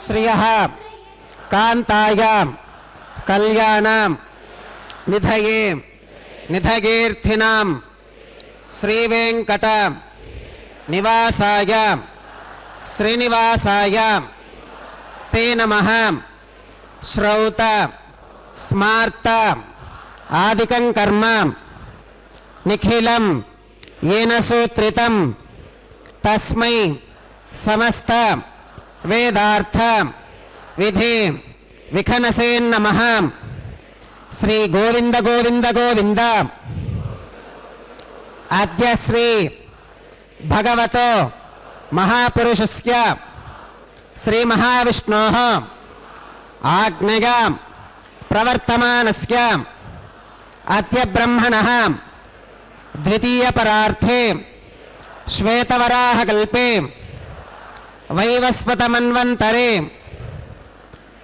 श्रियः कान्ताय कल्याणां निधये निधयेऽर्थिनां श्रीवेंकट निवासाय श्रीनिवासाय ते नमः। श्रौत स्मार्त आदिकं कर्म निखिलं येन सूत्रितं तस्मै समस्त वेदार्थ विधि विखनसे नमः। श्री गोविंद गोविंद गोविंद। अद्य श्री भगवतो महापुरुषस्य श्री महाविष्णोः आज्ञया प्रवर्तमानस्य अद्य ब्रह्मणः द्वितीय परार्थे श्वेतवराहकल्पे वैवस्वत मन्वन्तरे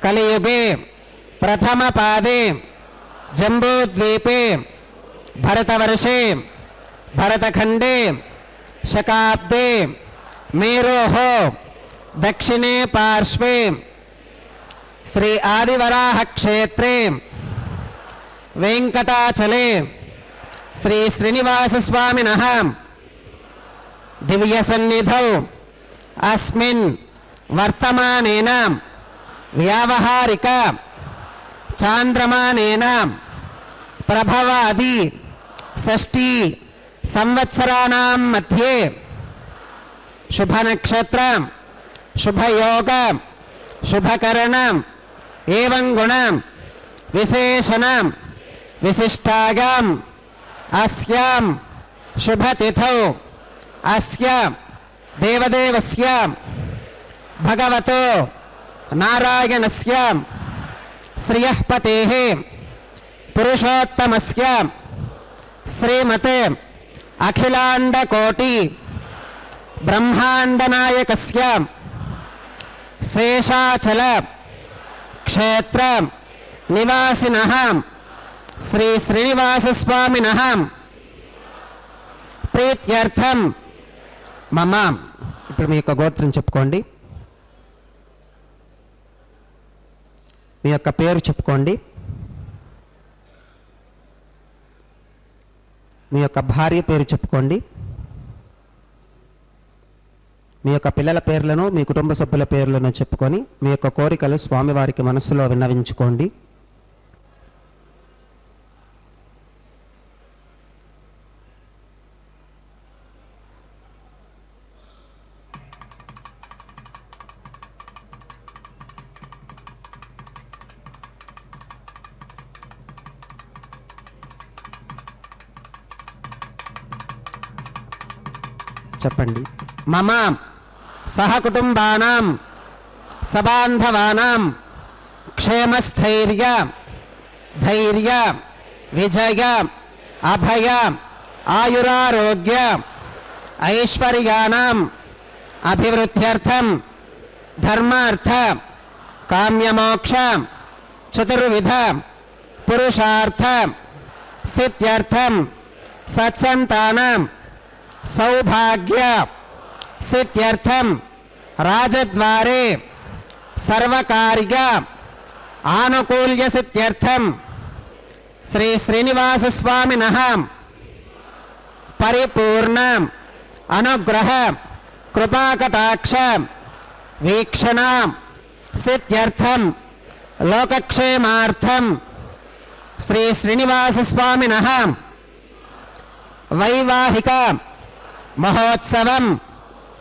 कलियुगे प्रथम पादे जम्बूद्वीपे भरतवर्षे भरतखंडे शकाब्दे मेरोः दक्षिणे पार्श्वे श्री आदिवराह क्षेत्रे वेंकटाचले श्री श्रीनिवास स्वामिनः दिव्य सन्निधौ अस्मिन् वर्तमानेन व्यावहारिक चांद्रमानेन प्रभवादि षष्ठी संवत्सराणां मध्ये शुभ नक्षत्र शुभ योग शुभकरण एवं गुण विशेषण विशिष्टायाम् अस्यां शुभ तिथौ अस्य देवदेवस्य भगवतो नारायणस्य श्रियः पतेः पुरुषोत्तमस्य श्रीमते अखिलांडकोटि ब्रह्मांडनायकस्य शेषाचल क्षेत्र निवासिनः श्री श्रीनिवास स्वामिनः प्रीत्यर्थं मम ఇప్పుడు మీ యొక్క గోత్రం చెప్పుకోండి, మీ యొక్క పేరు చెప్పుకోండి, మీ యొక్క భార్య పేరు చెప్పుకోండి, మీ యొక్క పిల్లల పేర్లను మీ కుటుంబ సభ్యుల పేర్లను చెప్పుకొని మీ యొక్క కోరికలు స్వామివారికి మనసులో విన్నవించుకోండి. చెప్పండి. మమ సహకుటుంబానాం సబాంధవానాం క్షేమస్థైర్య ధైర్య విజయ అభయ ఆయురారోగ్య ఐశ్వర్యానాం అభివృద్ధ్యర్థం ధర్మార్థ కామ్యమోక్ష చతుర్విధ పురుషార్థ సిద్ధ్యర్థం సత్సంతానం सौभाग्य सिद्ध्यर्थम राजद्वारे सर्वकार्य आनुकूल्य सिद्ध्यर्थम श्री श्रीनिवास स्वामिनः परिपूर्ण अनुग्रह कृपाकटाक्ष वीक्षण सिद्ध्यर्थम लोकक्षेमार्थम श्री श्रीनिवास स्वामिनः वैवाहिक महोत्सवं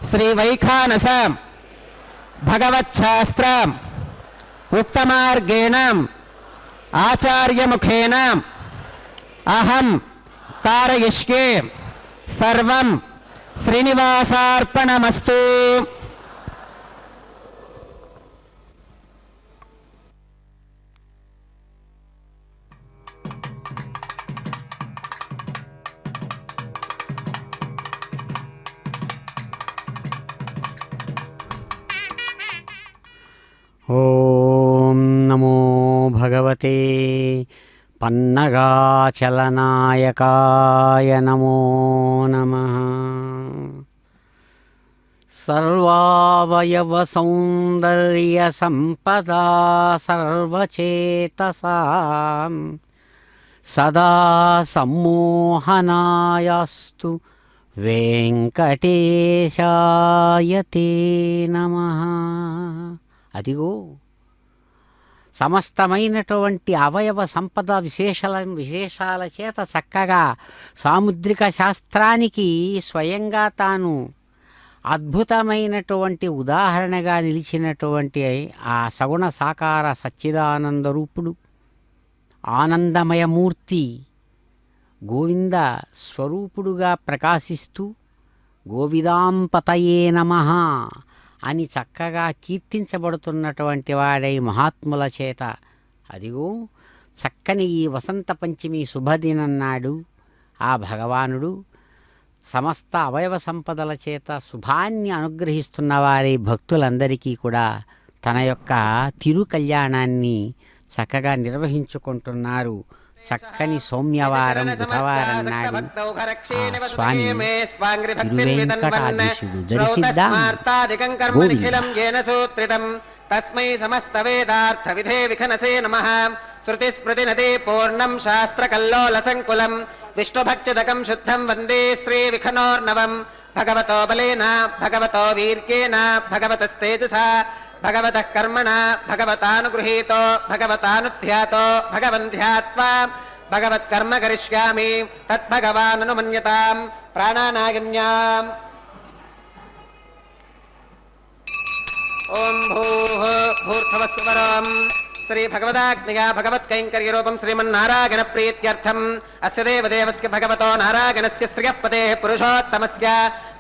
श्री वैखानस भगवच्छास्त्र उत्तमार्गेण आचार्य मुखेन अहं कारयिष्ये सर्वं श्रीनिवासार्पणमस्तु। ओम नमो भगवते पन्नगाचलनायकाय नमो नमः। సర్వావయవ సౌందర్య సంపదా సర్వచేతసాం సదా సమ్మోహనాయాస్తు వెంకటేశాయ తే నమః. అదిగో సమస్తమైనటువంటి అవయవ సంపద విశేషాల చేత చక్కగా సాముద్రిక శాస్త్రానికి స్వయంగా తాను అద్భుతమైనటువంటి ఉదాహరణగా నిలిచినటువంటి ఆ సగుణ సాకార సచ్చిదానంద రూపుడు ఆనందమయమూర్తి గోవింద స్వరూపుడుగా ప్రకాశిస్తూ గోవిదాంపతయే నమః అని చక్కగా కీర్తించబడుతున్నటువంటి వాడై మహాత్ముల చేత అదిగో చక్కని ఈ వసంత పంచమి శుభదినం నాడు ఆ భగవానుడు సమస్త అవయవ సంపదల చేత శుభాన్ని అనుగ్రహిస్తున్న వారి భక్తులందరికీ కూడా తన యొక్క తిరు కళ్యాణాన్ని చక్కగా నిర్వహించుకుంటున్నారు. చక్కని సౌమ్యవారం బుధవారం నాడు ఆ స్వామి తిరువేంకటాధీశుడు దర్శిద్దాం. గోవింద తస్మై సమస్త వేదార్థ విధే విఖనసే నమః. శృతి స్మృతి నదే పూర్ణం శాస్త్ర కల్లోల సంకులం విష్ణుభక్తిదకం శుద్ధం వందే శ్రీ విఖనోర్నవం. భగవతో బలేన భగవతో వీర్యేణ భగవతస్తేజసా భగవతః కర్మణ భగవతానుగృహీతో భగవతానుధ్యాతో భగవంధ్యాత్వా భగవత్కర్మ కరిష్యామి తద్భగవాననుమన్యతాం. ప్రాణానాగిన్యాం ఓం భూః భూర్భువస్సువరం శ్రీ భగవదాగ్నిగా భగవత్కైంకర్య రూపం శ్రీమన్నారాయణ ప్రీత్యర్థం అస్య దేవదేవస్య భగవతో నారాయణస్య శ్రియపదేః పురుషోత్తమస్య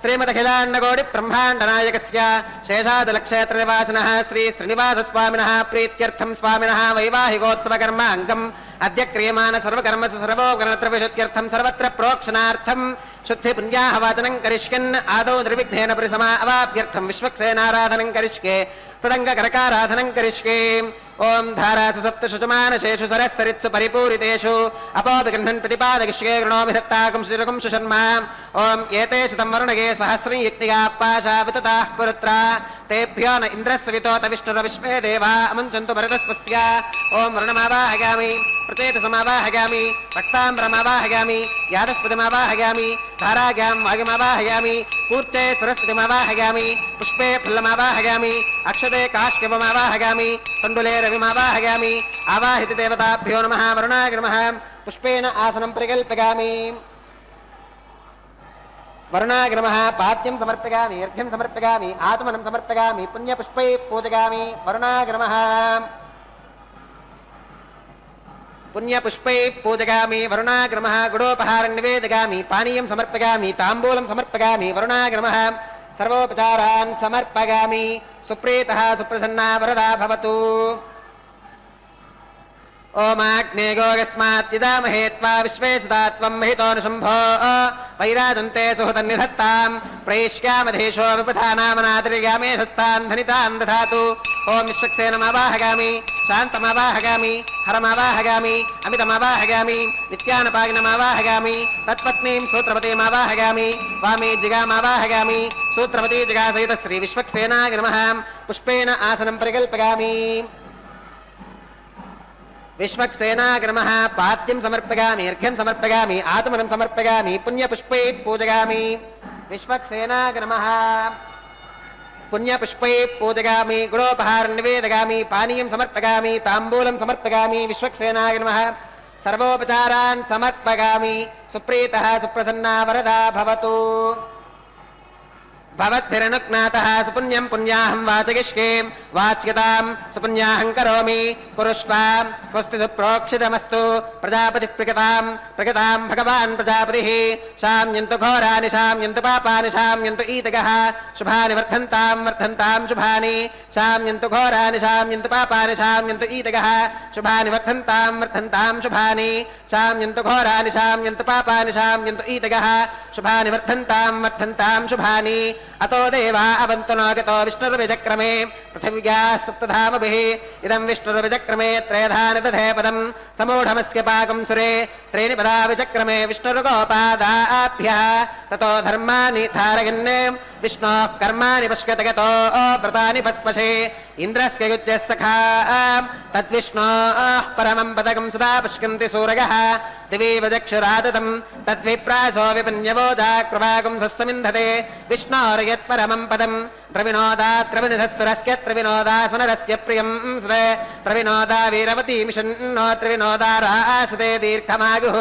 శ్రీమదఖిలాండకోటి బ్రహ్మాండ నాయకస్య శేషాచలక్షేత్ర నివాసినః శ్రీ శ్రీనివాస స్వామినః ప్రీత్యర్థం స్వామినః వైవాహికోత్సవ కర్మ అంగం అద్య క్రియమాన సర్వకర్మసు సర్వోపకరణత్ర విశుద్ధ్యర్థం సర్వత్ర ప్రోక్షణార్థం శుద్ధి పుణ్యాహ వాచనం కరిష్యన్ ఆదౌ నిర్విఘ్నేన పరిసమా అవాప్యర్థం విశ్వక్సేనారాధనం కరిష్యే తదంగ కరకారాధనం కరిష్యే. ఓం ధారాసు సప్త శుచమానశేషు సరస్సరిత్సు పరిపూరితేషు అపోపి గృహన్ ప్రతిపాదయిష్యే గృణోమి దత్తాకం శుచిరకం శుషన్మా. ఓం ఏతే శతం వరుణగే సహస్రం యుక్తిగా పాశా వితతాః పురుత్రా తేభ్యో న ఇంద్రస్య వితోత విష్ణుర విశ్వే దేవా అముంచంతు భరతస్పస్త్యా. ఓం వరుణమావాహయామి ప్రచేతసమావాహయామి రక్తాంబరమావాహయామి యాదస్పతిమావాహయామి ధారాగ్యాం వాయుమావాహయామి కూర్చే సరస్వతిమావాహయామి పుష్పే ఫుల్లమావాహయామి అక్షతే కాష్యపమావాహయామి తండులే రవిమావాహయామి. ఆవాహిత దేవతాభ్యో నమః. వరుణాయ నమః. పుష్పేన ఆసనం పరికల్పయామి. వరుణాయ నమః. పాద్యం సమర్పయామి అర్ఘ్యం సమర్పయామి ఆత్మనం సమర్పయామి పుణ్యపుష్పై పూజయామి. వరుణాయ నమః. పుణ్యపుష్పై పూజయామి. వరుణాయ నమః. గుడోపహారం నివేదయామి పానీయం సమర్పయామి తాంబూలం సమర్పయామి. వరుణాయ నమః. సర్వోపచారాన్ సమర్పయామి. సుప్రీతః సుప్రసన్నా వరదా భవతు. ఓమాగ్నే గోగస్మాత్యదామహే త్వా విశ్వే సదా త్వం మహితోనుశంభో వైరాజంతే సుహృతన్నిధత్తాం ప్రయిష్యామధేషో విపథానామనాతిర్యామేషస్తాన్ ధనితాన్ దధాతు. ఓం విశ్వక్సేనమావాహయామి శాంతమావాహయామి హరమావాహయామి అమితమావాహయామి నిత్యానపాగినమావాహయామి తత్పత్నీం సూత్రవతీమావాహయామి వామే జిగామావాహయామి సూత్రవతీ జిగాసహిత శ్రీ విశ్వక్సేనాయ నమః. పుష్పేన ఆసనం పరికల్పయామి. విశ్వక్సేనాయ నమః. పాద్యం సమర్పయామి అర్ఘ్యం సమర్పయామి ఆచమనం సమర్పయామి పుణ్యపుష్పై పూజయామి. విశ్వక్సేనాయ నమః. పుణ్యపుష్పై పూజయామి గుడోపహారం నివేదయామి పానీయం సమర్పయామి తాంబూలం సమర్పయామి. విశ్వక్సేనాయ నమః. సర్వోపచారాన్ సమర్పయామి. సుప్రీతః సుప్రసన్నా వరదా భవతు. భవద్భిరనుజ్ఞాతః సుపుణ్యం పుణ్యాహం వాచయిష్యే వాచ్యతాం సుపుణ్యాహం కరోమి కురుష్వాం. స్వస్తి సుప్రోక్షితమస్తు. ప్రజాపతిః ప్రకృతాం భగవాన్ ప్రజాపతిః. శామ్యంతు ఘోరాని శామ్యంతు పాపాని శామ్యంతు ఈతగః. శుభాని వర్ధంతాం శుభాని. శామ్యంతు ఘోరాని శామ్యంతు పాపాని శామ్యంతు ఈతగః. శుభాని వర్ధంతాం శుభాని. శామ్యంతు ఘోరాని శామ్యంతు పాపాని శామ్యంతు ఈతగః. శుభాని వర్ధంతాం శుభాని. अतो देवा अवन्तु नो गतो विष्णुर्विचक्रमे पृथिव्याः सप्तधामभिः इदं विष्णुर्विचक्रमे त्रयधानि दधे पदं समूढमस्य पाकं सुरे त्रीणि पदा विचक्रमे विष्णुर्गोपादाभ्यः ततो धर्माणि धारयन् विष्णोः कर्माणि पश्यत गतो व्रतानि पस्पशे इन्द्रस्य युज्यः सखा तद्विष्णोः परमं पदकं सदा पश्यन्ति सूरयः दिवि वचक्षुरादतं तद्विप्रासो विपन्यवोदाक्रवागं सस्समिन्धते विष्णोर्यत्परमं पदं त्रविनोदात्रविनिधस्तुरस्य त्रविनोदासुनरस्य प्रियं सदे त्रविनोदा वीरवतीमिषन्नो त्रविनोदा रासदे दीर्घमायुः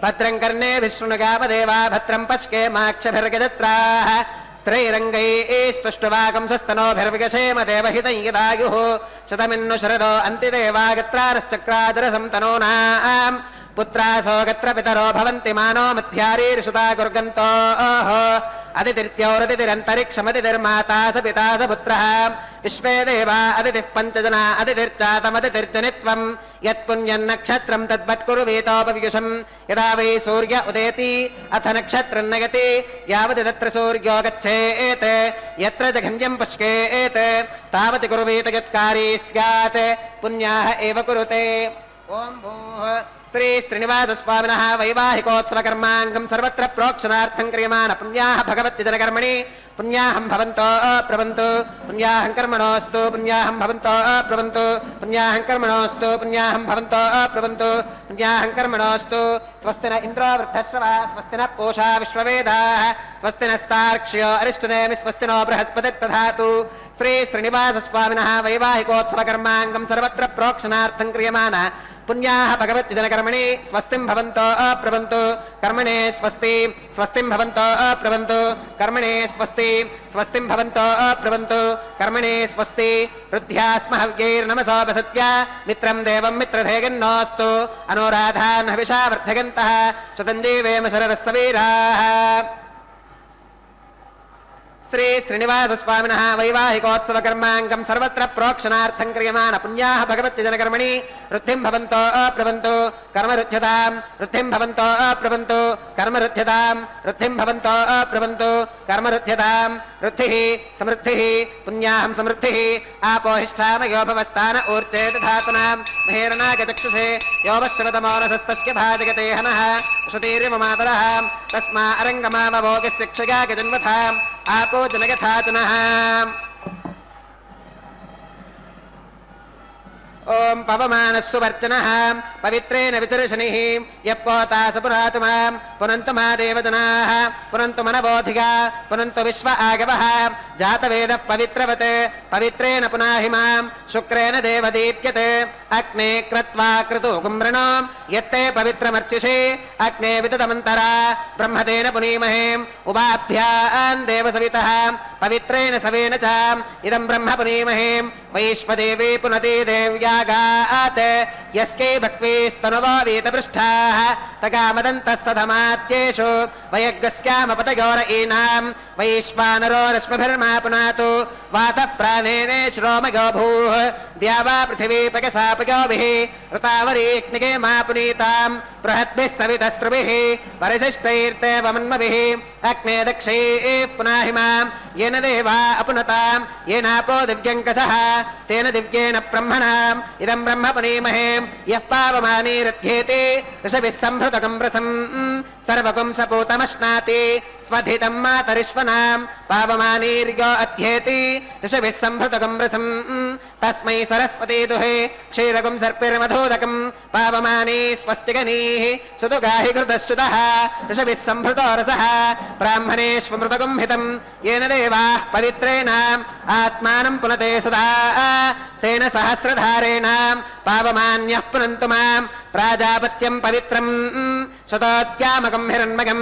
भद्रं कर्णेभिः शृणुगामदेवा भद्रं पश्येमाक्षभिर्गजत्राः स्त्रैरङ्गैस्तुष्टुवागंसस्तनोभिर्विगशेम देवहितं यदायुः शतमिन्नु शरदो अन्तिदेवागत्रारश्चक्रादरसं तनूनां पुत्रासो गत्र पितरो भवन्ति मानो मध्यारीर्षुता गुर्गन्तोः अदितिर्त्यौरदितिरन्तरिक्षमदितिर्माता स पिता स पुत्रः विश्वे देवा अदितिः पञ्चजना अदितिर्चातमदितिर्जनित्वं यत्पुण्यन्नक्षत्रं तद्वत्कुरुवीतोपवियुषं यदा वै सूर्य उदेति अथ नक्षत्रं नयति यावत् तत्र सूर्यो गच्छेत् यत्र जघन्यं पश्येत् तावत् कुरुवीत यत्कारी स्यात् पुण्याः एव कुरुते ओम भूः श्री श्रीनिवासस्वामिनः वैवाहिकोत्सवकर्माङ्गं सर्वत्र प्रोक्षणार्थं क्रियमाण पुण्याः भगवत्यजनकर्मणि पुण्याहं भवन्तो प्रवन्तु पुण्याहं कर्मणोऽस्तु पुण्याहं भवन्तो प्रवन्तु पुण्याहं कर्मणोऽस्तु पुण्याहं भवन्तो प्रवन्तु पुण्याहं कर्मणोऽस्तु स्वस्ति न इन्द्रो वृद्धश्रवा स्वस्ति न पूषा विश्ववेदाः स्वस्ति नस्तार्क्ष्यो अरिष्टनेमि स्वस्ति नो बृहस्पतिर्दधातु श्री श्रीनिवासस्वामिनः वैवाहिकोत्सवकर्माङ्गं सर्वत्र प्रोक्षणार्थं क्रियमाण पुण्याः भगवत्यजनकर्मणि स्वस्तिं भवन्तो प्रवन्तु कर्मणे स्वस्ति स्वस्तिं भवन्तो प्रवन्तु कर्मणे स्वस्ति स्वस्तिं भवन्तो प्रवन्तु कर्मणे स्वस्ति रुद्ध्यास्म हव्यैर्नमसोपसत्य मित्रं देवं मित्रधेगन्नोऽस्तु अनुराधान् हविषा वर्धयन्तः शतञ्जीवेम शरदः सवीराः श्री श्रीनिवासस्वामिनः वैवाहिकोत्सवकर्माङ्गं सर्वत्र प्रोक्षणार्थं क्रियमाण पुण्याः भगवत्यजनकर्मणि वृद्धिं भवन्तो प्रवन्तु कर्मरुध्यतां वृद्धिं भवन्तो प्रवन्तु कर्मरुध्यतां वृद्धिं भवन्तो प्रवन्तु कर्मरुध्यतां वृद्धिः समृद्धिः पुण्याहं समृद्धिः आपोहिष्ठामयो भवस्थान ऊर्जे दधातुनां महेरणागचक्षुषे योपश्रवतमोनसस्तस्य भाजगते हनः श्रुतिर्ममातरः तस्मा अरङ्गमावभोगस्य क्षया गजन्वथाम् आपो जनगथातनः ओम पवमानस्सु वर्चनः पवित्रेण विचर्षणिः यप्पोता स पुनातु मां पुनन्तु मा देवजनाः पुनन्तु मनबोधिका पुनन्तु विश्व आगवः जातवेदः पवित्रवत् पवित्रेण पुनाहि मां शुक्रेण देवदीप्यते अग्ने क्रत्वा क्रतु कुम्रणो यत्ते पवित्रमर्चिषे अग्ने विदुतमन्तरा ब्रह्मतेन पुनीमहे उभाभ्यां देवसवितः पवित्रेण सवेन च इदं ब्रह्म पुनीमहे वैश्वदेवी पुनति देव्यागात् यस्कै भक्वेस्तनुवा वीतपृष्ठाः तगामदन्तः सधमात्येषु वयग्स्यामपतयोर ईनां वैश्वानरो रश्मिभिर्मा पुनातु वातः प्राणेन श्रोमयो भूः द्यावा पृथिवी पगसापयोभिः ऋतावरीग्निगे मा पुनीतां बृहद्भिः सवितस्त्रुभिः परिशिष्टैर्देवमन्मभिः अग्ने दक्षैः पुनाहि मां येन देवा अपुनतां येनापो दिव्यङ्कसः तेन दिव्येन ब्रह्मणाम् इदं ब्रह्म पुनीमहे यः पावमानीरध्येति ऋषभिः सम्भृतकं रसं सर्वगुं सपूतमश्नाति स्वधितं मातरिश्वनां पावमानीर्यो अध्येति ऋषभिः सम्भृतकं रसं तस्मै सरस्वती दुहे क्षीरगुं सर्पिर्मधोदकं पावमानी स्वस्तिगनीः सुदुगाहि कृतश्च्युतः ऋषभिः सम्भृतो रसः ब्राह्मणेष्वमृतगुं हितं येन देवाः पवित्रेण आत्मानं पुनते सदा तेन सहस्रधारेण पावमान्यः पुनन्तु मां प्राजापत्यं पवित्रं शतोत्यामकं हिरण्मयं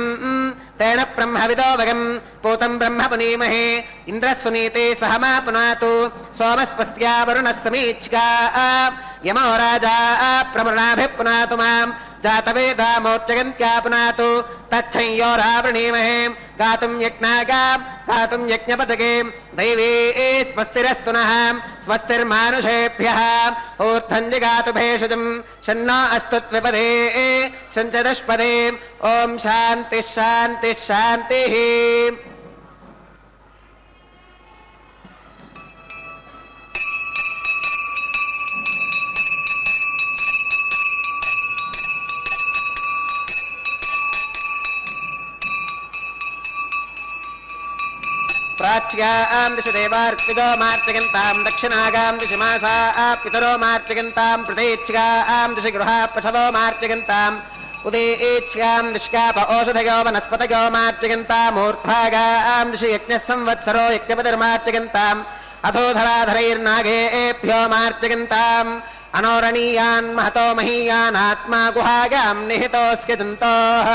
तेन ब्रह्मविदोवगं पूतं ब्रह्म पुनीमहे इन्द्रः सुनीते सह मा पुनातु सोमस्वस्त्या वरुणः समीच्छिका यमो राजा प्रमृणाभिः पुनातु मां जातवेदा मोर्चगन्त्या पुनातु तच्छंयो रावृणीमहे गातुं यज्ञागां गातुं यज्ञपदगे दैवी स्वस्तिरस्तु नः स्वस्तिर्मानुषेभ्यः ऊर्ध्वं जिगातु भेषजं शन्नो अस्तु त्विपदे सञ्चदुष्पदे ॐ शान्तिः शान्तिः शान्तिः प्राच्यां दिशि देवार्पितो मार्जयन्तां दक्षिणागां दिशि मासा पितरो मार्जयन्तां प्रतीच्यां दिशि गृहा पशवो मार्जयन्ताम् उदीच्यां दिश्काप ओषधयो वनस्पतयो मार्जयन्तामूर्ध्वागां दिशि यज्ञः संवत्सरो यज्ञपतिर्मार्जयन्ताम् अधोधराधरैर्नागेभ्यो मार्जयन्ताम् अनोरणीयान् महतो महीयानात्मा गुहागां निहितोऽस्य जन्तोः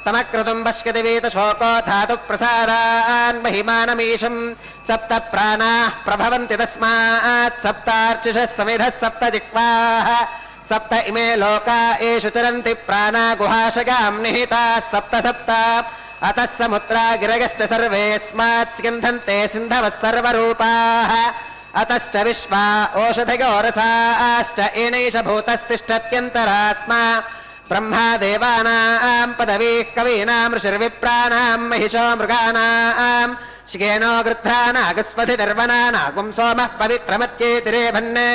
तमक्रतुं पश्यति वीतशोको धातु प्रसादान् महिमानमीशं सप्त प्राणाः प्रभवन्ति तस्मात् सप्तार्चिषः समिधः सप्त जिह्वाः सप्त इमे लोका एषु चरन्ति प्राणा गुहाशगां निहिताः सप्त सप्त अतः समुद्रा गिरगश्च सर्वेऽस्मात् स्यन्धन्ते सिन्धवः सर्वरूपाः अतश्च विश्वा ओषधयोरसाश्च एनैष भूतस्तिष्ठत्यन्तरात्मा ब्रह्मा देवानां पदवीः कवीनां ऋषिर्विप्राणां महिषो मृगाणां शिखेनो गृध्रानागस्वधिर्वनानागुं सोमः पवित्रमत्येतिरेभन्ने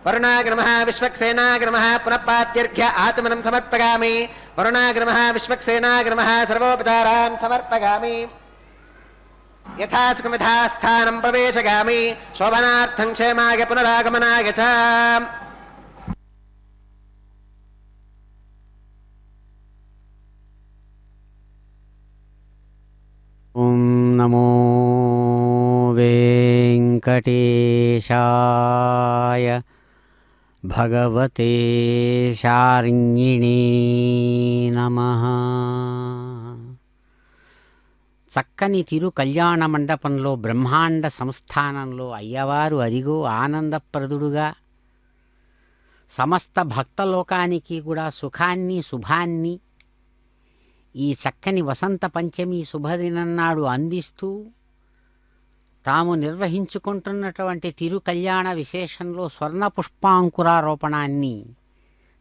वरुणाग्रमः विश्वक्सेनाग्रमः पुनः पात्यर्घ्य आचमनं समर्पयामि वरुणाग्रमः विश्वक्सेनाग्रमः सर्वोपचारान् समर्पयामि यथा सुखमिथा स्थानं प्रवेशयामि शोभनार्थं क्षेमाय पुनरागमनाय च ॐ नमो वेङ्कटेशाय भगवते शार्ङ्गिणे నమః. చక్కని తిరు కళ్యాణ మండపంలో బ్రహ్మాండ సంస్థానంలో అయ్యవారు అదిగో ఆనందప్రదుడుగా సమస్త భక్తలోకానికి కూడా సుఖాన్ని శుభాన్ని ఈ చక్కని వసంత పంచమి శుభదినన్నాడు అందిస్తూ తాము నిర్వహించుకుంటున్నటువంటి తిరు కళ్యాణ విశేషంలో స్వర్ణ పుష్పాంకురారోపణాన్ని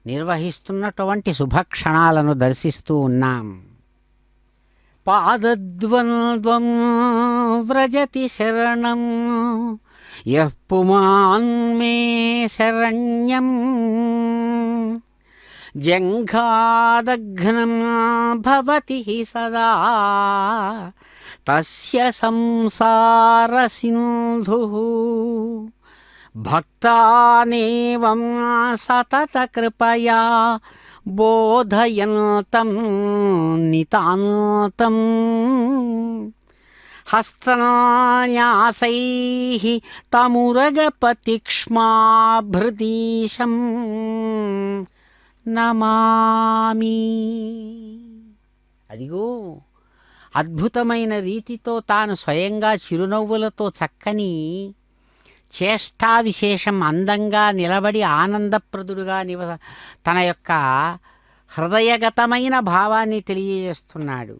నిర్వహిస్తున్నటువంటి శుభక్షణాలను దర్శిస్తూ ఉన్నాం. పాదద్వంద్వం వ్రజతి శరణం యః పుమాన్ మే శరణ్యం జంఘాదఘ్నం భవతి సదా తస్య సంసార సింధుః భక్తానేవం సతత కృపయా బోధయంతం నితాంతం హస్తన్యాసైః తమురగపతిక్ష్మాభృదీశం నమామి. అదిగో అద్భుతమైన రీతితో తాను స్వయంగా చిరునవ్వులతో చక్కని చేష్టా విశేషం అందంగా నిలబడి ఆనందప్రదుడుగా తన యొక్క హృదయగతమైన భావాన్ని తెలియజేస్తున్నాడు.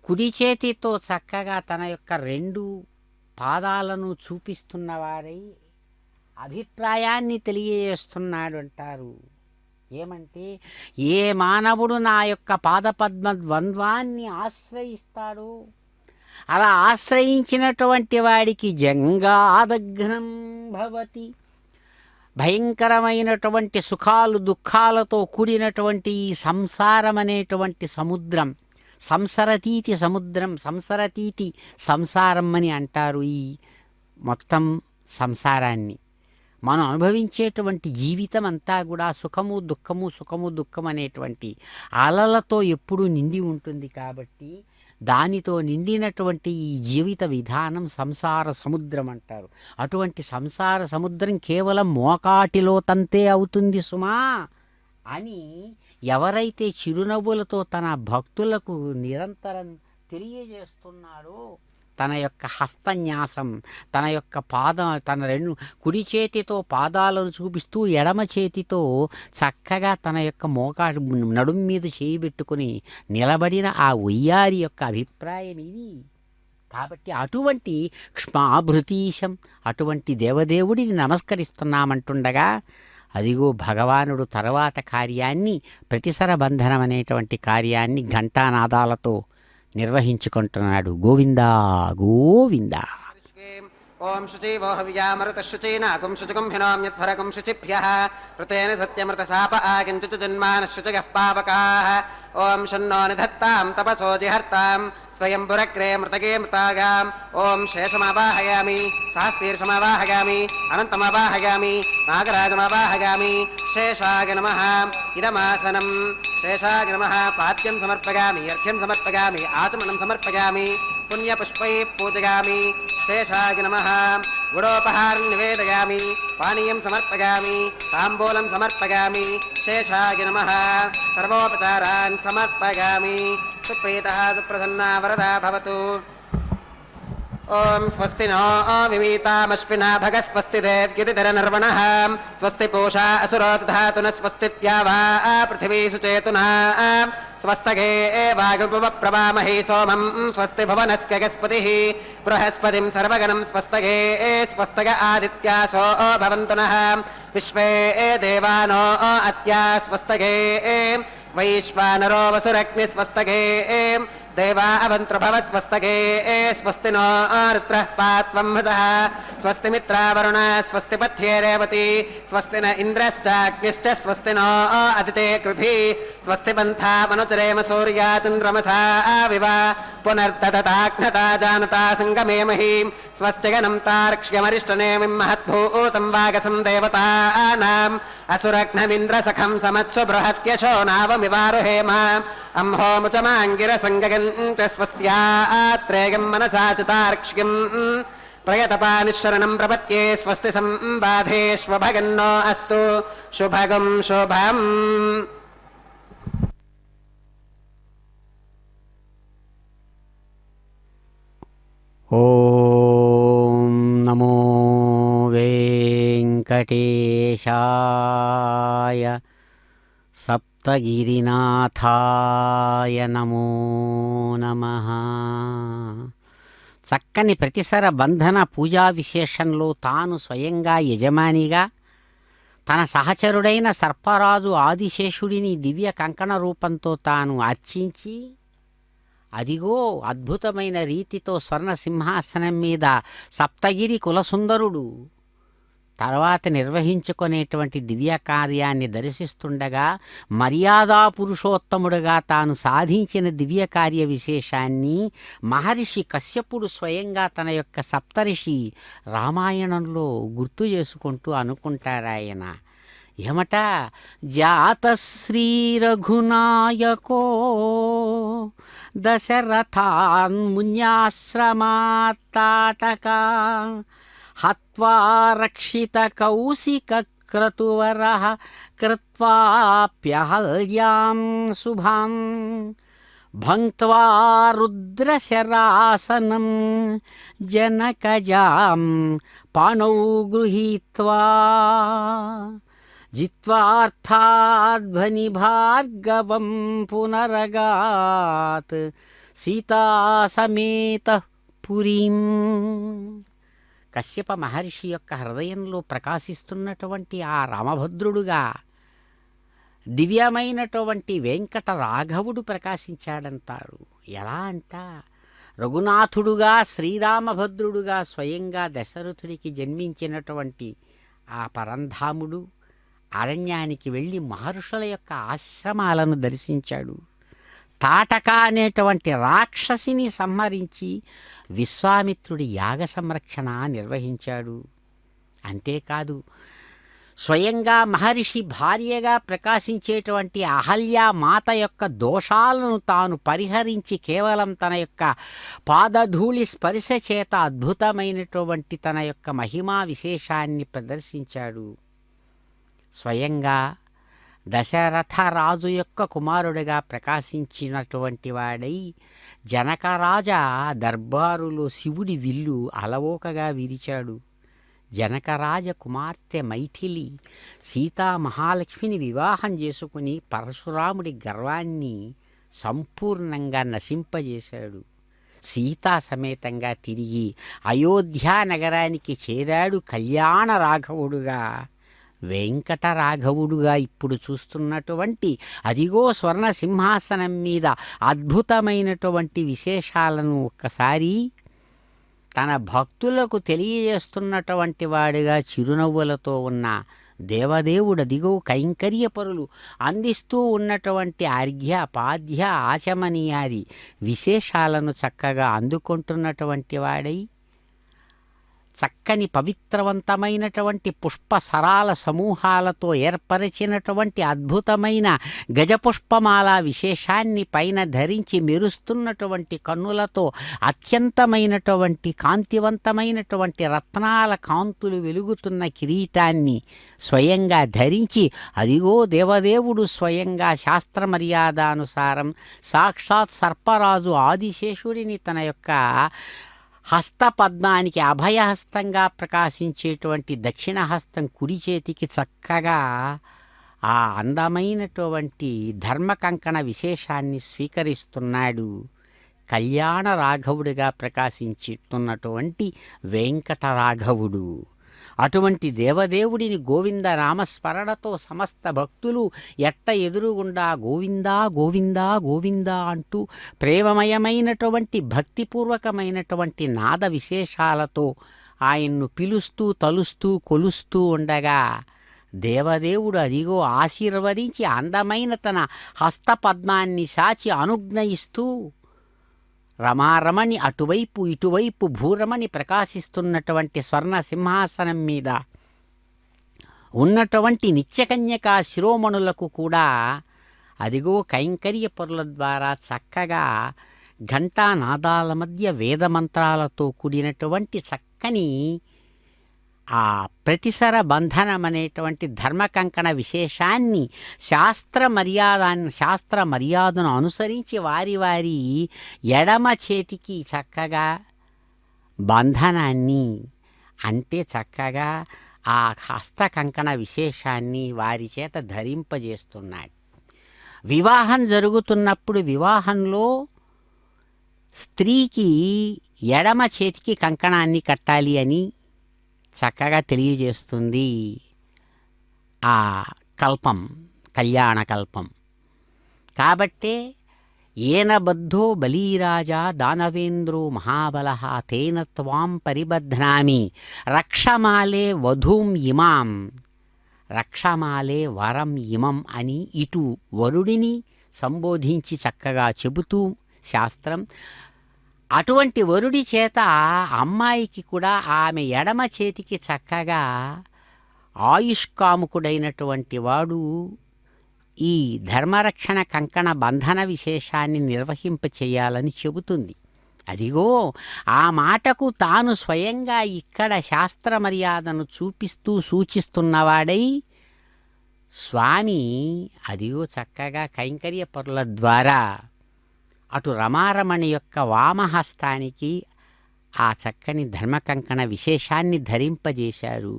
కుడి చేతితో చక్కగా తన యొక్క రెండు పాదాలను చూపిస్తున్నవారై అభిప్రాయాన్ని తెలియజేస్తున్నాడు అంటారు. ఏమంటే ఏ మానవుడు నా యొక్క పాదపద్మ ద్వంద్వాన్ని ఆశ్రయిస్తాడో అలా ఆశ్రయించినటువంటి వాడికి జంగాదఘ్నం భవతి, భయంకరమైనటువంటి సుఖాలు దుఃఖాలతో కూడినటువంటి ఈ సంసారం అనేటువంటి సముద్రం, సంసరతీతి సముద్రం, సంసరతీతి సంసారం అని అంటారు. ఈ మొత్తం సంసారాన్ని మనం అనుభవించేటువంటి జీవితం అంతా కూడా సుఖము దుఃఖము సుఖము దుఃఖం అనేటువంటి అలలతో ఎప్పుడూ నిండి ఉంటుంది. కాబట్టి దానితో నిండినటువంటి ఈ జీవిత విధానం సంసార సముద్రం అంటారు. అటువంటి సంసార సముద్రం కేవలం మోకాటిలో తంతే అవుతుంది సుమా అని ఎవరైతే చిరునవ్వులతో తన భక్తులకు నిరంతరం తెలియజేస్తున్నాడో తన యొక్క హస్తన్యాసం, తన యొక్క తన రెండు కుడి చేతితో పాదాలను చూపిస్తూ ఎడమ చేతితో చక్కగా తన యొక్క నడుం మీద చేయబెట్టుకుని నిలబడిన ఆ ఉయ్యారి యొక్క అభిప్రాయం ఇది. కాబట్టి అటువంటి క్ష్మాభృతీశం, అటువంటి దేవదేవుడిని నమస్కరిస్తున్నామంటుండగా అదిగో భగవానుడు తర్వాత కార్యాన్ని ప్రతిసర బంధనం అనేటువంటి కార్యాన్ని ఘంటానాదాలతో నిర్వహించుకుంటున్నాడు. గోవిందా గోవిందా. ఓం శుచీవో హవ్యామృతశుచీనాగుం శుచిగుం హినోమ్యధ్వరగుం శుచిభ్యః ఋతేన సత్యమృతశాప ఆకించుచుజన్మానశుచయః పావకాః ఓం షన్నో నిధత్తాం తపసో జిహర్తాం స్వయంభురగ్రే మృతగే మృతాగాం ఓం శేషమావాహయామి సహస్రీర్షమావాహయామి అనంతమావాహయామి నాగరాజమావాహయామి శేషాయ నమః ఇదమాసనం శేషాయ నమః పాద్యం సమర్పయామి అర్ఘ్యం సమర్పయామి ఆచమనం సమర్పయామి పుణ్యపుష్పై పూజయామి శేషాయ నమః గుడోపహారం నివేదయామి పానీయం సమర్పయామి తాంబూలం సమర్పయామి శేషాయ నమః సర్వోపచారాన్ సమర్పయామి సుప్రీతః సుప్రసన్నా వరదా భవతు ఓం స్వస్తి నో విమీతామశ్వినా భగ స్వస్తి దేవ్యుతిధర నర్వణః స్వస్తి పూషా అసురో దధాతున స్వస్తిత్యా వా పృథివీ సుచేతునా స్వస్తగే వాయుపవప్రవామహే సోమం స్వస్తి భువనస్య గస్పతిః బృహస్పతిం సర్వగణం స్వస్తగే స్వస్తగ ఆదిత్యాసో భవంతు నః విశ్వే దేవానో అత్యా స్వస్తగే వైశ్వానరో వసురగ్ని స్వస్తగే దేవా అవంతృభవ స్వస్తగే స్వస్తి నో రుద్రః పాత్వం హసః స్వస్తి మిత్రావరుణ స్వస్తి పథ్యే రేవతి స్వస్తి న ఇంద్రశ్చాగ్నిశ్చ స్వస్తి నో అదితే కృధి స్వస్తి పంథా మనుచరేమ సూర్యా చంద్రమసా వివ పునర్దతాఘ్నతా జానతా సంగమే మహీం స్వస్తిగనం తార్క్ష్యమరిష్టనేమిం మహద్భూతం వాగసం దేవతానాం అసురఘ్నమింద్రసఖం సమత్సు బృహత్యశో నావమివారుహేమ అంహోముచమాంగిరసంగగం చ స్వస్త్యాత్రేయం మనసా చ తార్క్ష్యం ప్రయతపానిశరణం ప్రపత్యే స్వస్తి సంబాధేష్వభగన్నో అస్తు శుభగం శుభం. ఓం నమో వెంకటేశాయ సప్తగిరినాథాయ నమో నమః. చక్కని ప్రతిసర బంధన పూజా విశేషంలో తాను స్వయంగా యజమానిగా తన సహచరుడైన సర్పరాజు ఆదిశేషుడిని దివ్య కంకణ రూపంతో తాను అర్చించి అదిగో అద్భుతమైన రీతితో స్వర్ణ సింహాసనం మీద సప్తగిరి కులసుందరుడు తర్వాత నిర్వహించుకునేటువంటి దివ్య కార్యాన్ని దర్శిస్తుండగా మర్యాదా పురుషోత్తముడుగా తాను సాధించిన దివ్య కార్య విశేషాన్ని మహర్షి కశ్యపుడు స్వయంగా తన యొక్క సప్తర్షి రామాయణంలో గుర్తు చేసుకుంటూ అనుకుంటారాయన. ఏమట జాత శ్రీరఘునాయకో దశరథాన్మున్యాశ్రమాత్తాటకా హత్వా రక్షిత కౌశిక క్రతువరః కృత్వాప్యహల్యాం శుభాం భంక్త్వా రుద్రశరాసనం జనకజాం పాణౌ గృహీత్వా జిత్వార్థాధ్వని భార్గవం పునరగాత్ సీతాసమేతః పురీం. కశ్యప మహర్షి యొక్క హృదయంలో ప్రకాశిస్తున్నటువంటి ఆ రామభద్రుడుగా దివ్యమైనటువంటి వెంకట రాఘవుడు ప్రకాశించాడంటారు. ఎలా అంట, రఘునాథుడుగా శ్రీరామభద్రుడుగా స్వయంగా దశరథుడికి జన్మించినటువంటి ఆ పరంధాముడు అరణ్యానికి వెళ్ళి మహర్షుల యొక్క ఆశ్రమాలను దర్శించాడు. తాటక అనేటువంటి రాక్షసిని సంహరించి విశ్వామిత్రుడి యాగ సంరక్షణ నిర్వహించాడు. అంతేకాదు స్వయంగా మహర్షి భార్యగా ప్రకాశించేటువంటి అహల్యామాత యొక్క దోషాలను తాను పరిహరించి కేవలం తన యొక్క పాదధూళి స్పర్శ చేత అద్భుతమైనటువంటి తన యొక్క మహిమా విశేషాన్ని ప్రదర్శించాడు. స్వయంగా దశరథరాజు యొక్క కుమారుడిగా ప్రకాశించినటువంటి వాడై జనకరాజ దర్బారులో శివుడి విల్లు అలవోకగా విరిచాడు. జనకరాజ కుమార్తె మైథిలి సీతా మహాలక్ష్మిని వివాహం చేసుకుని పరశురాముడి గర్వాన్ని సంపూర్ణంగా నశింపజేశాడు. సీతా సమేతంగా తిరిగి అయోధ్యా నగరానికి చేరాడు కళ్యాణ రాఘవుడుగా, వెంకటరాఘవుడుగా ఇప్పుడు చూస్తున్నటువంటి అదిగో స్వర్ణ సింహాసనం మీద అద్భుతమైనటువంటి విశేషాలను ఒక్కసారి తన భక్తులకు తెలియజేస్తున్నటువంటి వాడిగా చిరునవ్వులతో ఉన్న దేవదేవుడు అదిగో కైంకర్యపరులు అందిస్తూ ఉన్నటువంటి అర్ఘ్య పాద్య ఆచమనీయాది విశేషాలను చక్కగా అందుకుంటున్నటువంటి వాడై చక్కని పవిత్రవంతమైనటువంటి పుష్పసరాల సమూహాలతో ఏర్పరిచినటువంటి అద్భుతమైన గజపుష్పమాల విశేషాన్ని పైన ధరించి మెరుస్తున్నటువంటి కన్నులతో అత్యంతమైనటువంటి కాంతివంతమైనటువంటి రత్నాల కాంతులు వెలుగుతున్న కిరీటాన్ని స్వయంగా ధరించి అదిగో దేవదేవుడు స్వయంగా శాస్త్ర మర్యాదానుసారం సాక్షాత్ సర్పరాజు ఆదిశేషుడిని తన యొక్క హస్తపద్మానికి అభయహస్తంగా ప్రకాశించేటువంటి దక్షిణ హస్తం కుడి చేతికి చక్కగా ఆ అందమైనటువంటి ధర్మకంకణ విశేషాన్ని స్వీకరిస్తున్నాడు. కళ్యాణ రాఘవుడిగా ప్రకాశించుతున్నటువంటి వెంకటరాఘవుడు. అటువంటి దేవదేవుడిని గోవింద నామస్మరణతో సమస్త భక్తులు ఎట్ట ఎదురుగుండా గోవిందా గోవిందా గోవిందా అంటూ ప్రేమమయమైనటువంటి భక్తిపూర్వకమైనటువంటి నాద విశేషాలతో ఆయన్ను పిలుస్తూ తలుస్తూ కొలుస్తూ ఉండగా దేవదేవుడు అదిగో ఆశీర్వదించి అందమైన తన హస్తపద్మాన్ని సాచి అనుజ్ఞయిస్తూ రమారమణి అటువైపు ఇటువైపు భూరమణి ప్రకాశిస్తున్నటువంటి స్వర్ణ సింహాసనం మీద ఉన్నటువంటి నిత్యకన్యకా శిరోమణులకు కూడా అదిగో కైంకర్య పరుల ద్వారా చక్కగా ఘంటానాదాల మధ్య వేదమంత్రాలతో కూడినటువంటి చక్కని ఆ ప్రతిసర బంధనం అనేటువంటి ధర్మకంకణ విశేషాన్ని శాస్త్ర మర్యాదను అనుసరించి వారి వారి ఎడమ చేతికి చక్కగా బంధనాన్ని అంటే చక్కగా ఆ హస్తకంకణ విశేషాన్ని వారి చేత ధరింపజేస్తున్నాడు. వివాహం జరుగుతున్నప్పుడు వివాహంలో స్త్రీకి ఎడమ చేతికి కంకణాన్ని కట్టాలి అని చక్కగా తెలియజేస్తుంది ఆ కల్పం, కళ్యాణ కల్పం. కాబట్టే ఏన బద్ధో బలీరాజా దానవేంద్రో మహాబలః తేన త్వాం పరిబధ్నామి రక్షమాలే వధూం ఇమాం రక్షమాలే వరం ఇమం అని ఇటు వరుడిని సంబోధించి చక్కగా చెబుతూ శాస్త్రం అటువంటి వరుడి చేత అమ్మాయికి కూడా ఆమె ఎడమ చేతికి చక్కగా ఆయుష్కాముకుడైనటువంటి వాడు ఈ ధర్మరక్షణ కంకణ బంధన విశేషాన్ని నిర్వహింపచేయాలని చెబుతుంది. అదిగో ఆ మాటకు తాను స్వయంగా ఇక్కడ శాస్త్ర మర్యాదను చూపిస్తూ సూచిస్తున్నవాడై స్వామి అదిగో చక్కగా కైంకర్య పరుల ద్వారా అటు రమారమణి యొక్క వామహస్తానికి ఆ చక్కని ధర్మకంకణ విశేషాన్ని ధరింపజేశారు.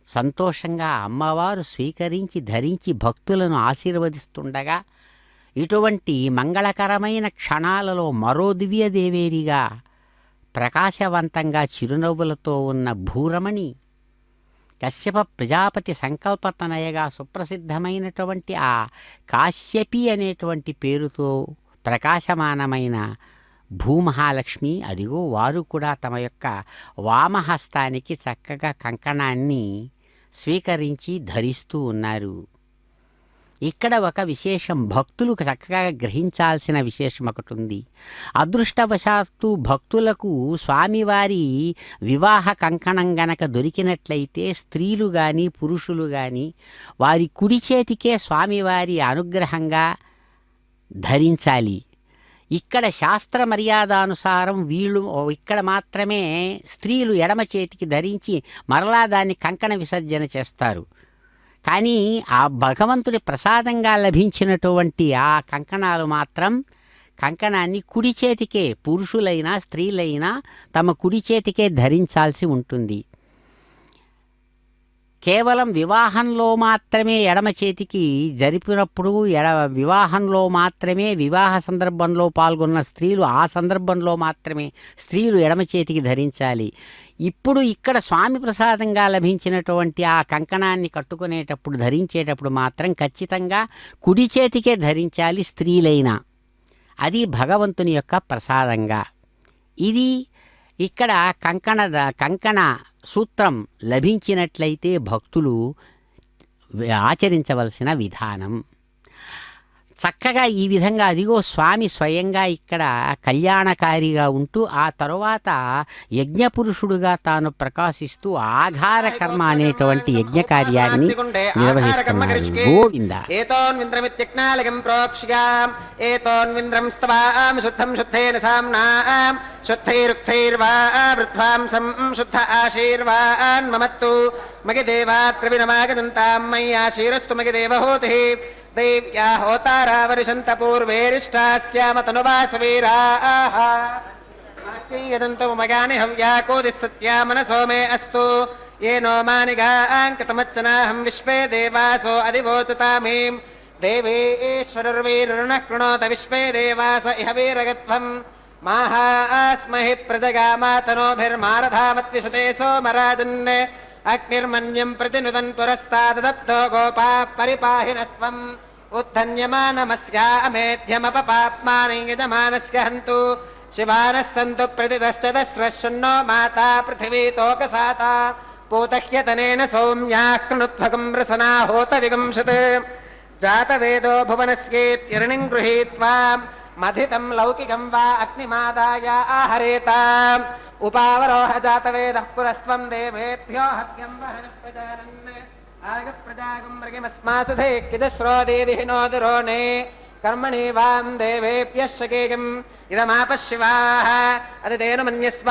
సంతోషంగా అమ్మవారు స్వీకరించి ధరించి భక్తులను ఆశీర్వదిస్తుండగా ఇటువంటి మంగళకరమైన క్షణాలలో మరో దివ్యదేవేరిగా ప్రకాశవంతంగా చిరునవ్వులతో ఉన్న భూరమణి కశ్యప ప్రజాపతి సంకల్పతనయగా సుప్రసిద్ధమైనటువంటి ఆ కాశ్యపి అనేటువంటి పేరుతో ప్రకాశమానమైన భూమహాలక్ష్మి అదిగో వారు కూడా తమ యొక్క వామహస్తానికి చక్కగా కంకణాన్ని స్వీకరించి ధరిస్తూ ఉన్నారు. ఇక్కడ ఒక విశేషం భక్తులు చక్కగా గ్రహించాల్సిన విశేషం ఒకటి ఉంది. అదృష్టవశాత్తు భక్తులకు స్వామివారి వివాహ కంకణం గనక దొరికినట్లయితే స్త్రీలు కానీ పురుషులు కానీ వారి కుడి చేతికే స్వామివారి అనుగ్రహంగా ధరించాలి. ఇక్కడ శాస్త్ర మర్యాదానుసారం వీళ్ళు ఇక్కడ మాత్రమే స్త్రీలు ఎడమ చేతికి ధరించి మరలా దాన్ని కంకణ విసర్జన చేస్తారు. కానీ ఆ భగవంతుడి ప్రసాదంగా లభించినటువంటి ఆ కంకణాలు మాత్రం కంకణాన్ని కుడి చేతికే పురుషులైనా స్త్రీలైనా తమ కుడి చేతికే ధరించాల్సి ఉంటుంది. కేవలం వివాహంలో మాత్రమే ఎడమ చేతికి జరిపినప్పుడు వివాహంలో మాత్రమే వివాహ సందర్భంలో పాల్గొన్న స్త్రీలు ఆ సందర్భంలో మాత్రమే స్త్రీలు ఎడమ చేతికి ధరించాలి. ఇప్పుడు ఇక్కడ స్వామి ప్రసాదంగా లభించినటువంటి ఆ కంకణాన్ని కట్టుకునేటప్పుడు ధరించేటప్పుడు మాత్రం ఖచ్చితంగా కుడి చేతికే ధరించాలి స్త్రీలైనా. అది భగవంతుని యొక్క ప్రసాదంగా. ఇది ఇక్కడ కంకణ సూత్రం లభించినట్లయితే భక్తులు ఆచరించవలసిన విధానం చక్కగా ఈ విధంగా అదిగో స్వామి స్వయంగా ఇక్కడ కళ్యాణకారిగా ఉంటూ ఆ తరువాత యజ్ఞపురుషుడుగా తాను ప్రకాశిస్తూ ఆఘార కర్మ అనేటువంటి యజ్ఞ కార్యాన్ని నిర్వహిస్తున్నాడు. గోవింద. ఏతోన్వింద్రమిత్యజ్ఞాలయం ప్రోక్ష్యాం ఏతోన్వింద్రం స్తవాం శుద్ధం శుద్ధేన సామ్నాం శుద్ధైరుక్తైర్వా వృద్ధ్వాంసం శుద్ధ ఆశీర్వాన్ మమత్తు మగిదేవా త్రివినమాగదంతాం మయ్యాశీరస్తు మగిదేవహోతిః దేవ్యా హోతారావరిషంత పూర్వేరిష్టాస్యామ తనువాసవీరాః యదంతు మగాని హవ్యా కోదిః సత్యా మనసో మే అస్తు येनो मानिगाङ्कतमच्चनाहं विश्वे देवासो अधिवोचतामीं देवेश्वरर्वीरुणः कृणोत विश्वे देवास इह वीरगत्वम् माहास्महि प्रजगामातनोभिर्मारधामत्विषते सोमराजन् अग्निर्मन्यं प्रतिनुदन् पुरस्ताददप्तो गोपाः परिपाहिनस्त्वम् उत्थन्यमानमस्यामेध्यमपपाप्मानि यजमानस्य हन्तु शिवानः सन्तु प्रतिदश्च दस्रश्चन्नो माता पृथिवी तोकसाता पूतह्यतनेन सौम्याः कृणुध्वगं रसना होत विगंशत् जातवेदो भुवनस्येत्यरणिं गृहीत्वा मथितं लौकिकं वा अग्निमादाय आहरेता उपावरोह जातवेदः पुरस्त्वं देवेभ्यो हव्यं वहनः प्रजानन् आगप्रजागं मृगिमस्मासु धैक्यजस्रो देदिहिनो दुरोणे कर्मणि वां देवेभ्यः शकेयम् इदमापः शिवाः अदितेन मन्यस्व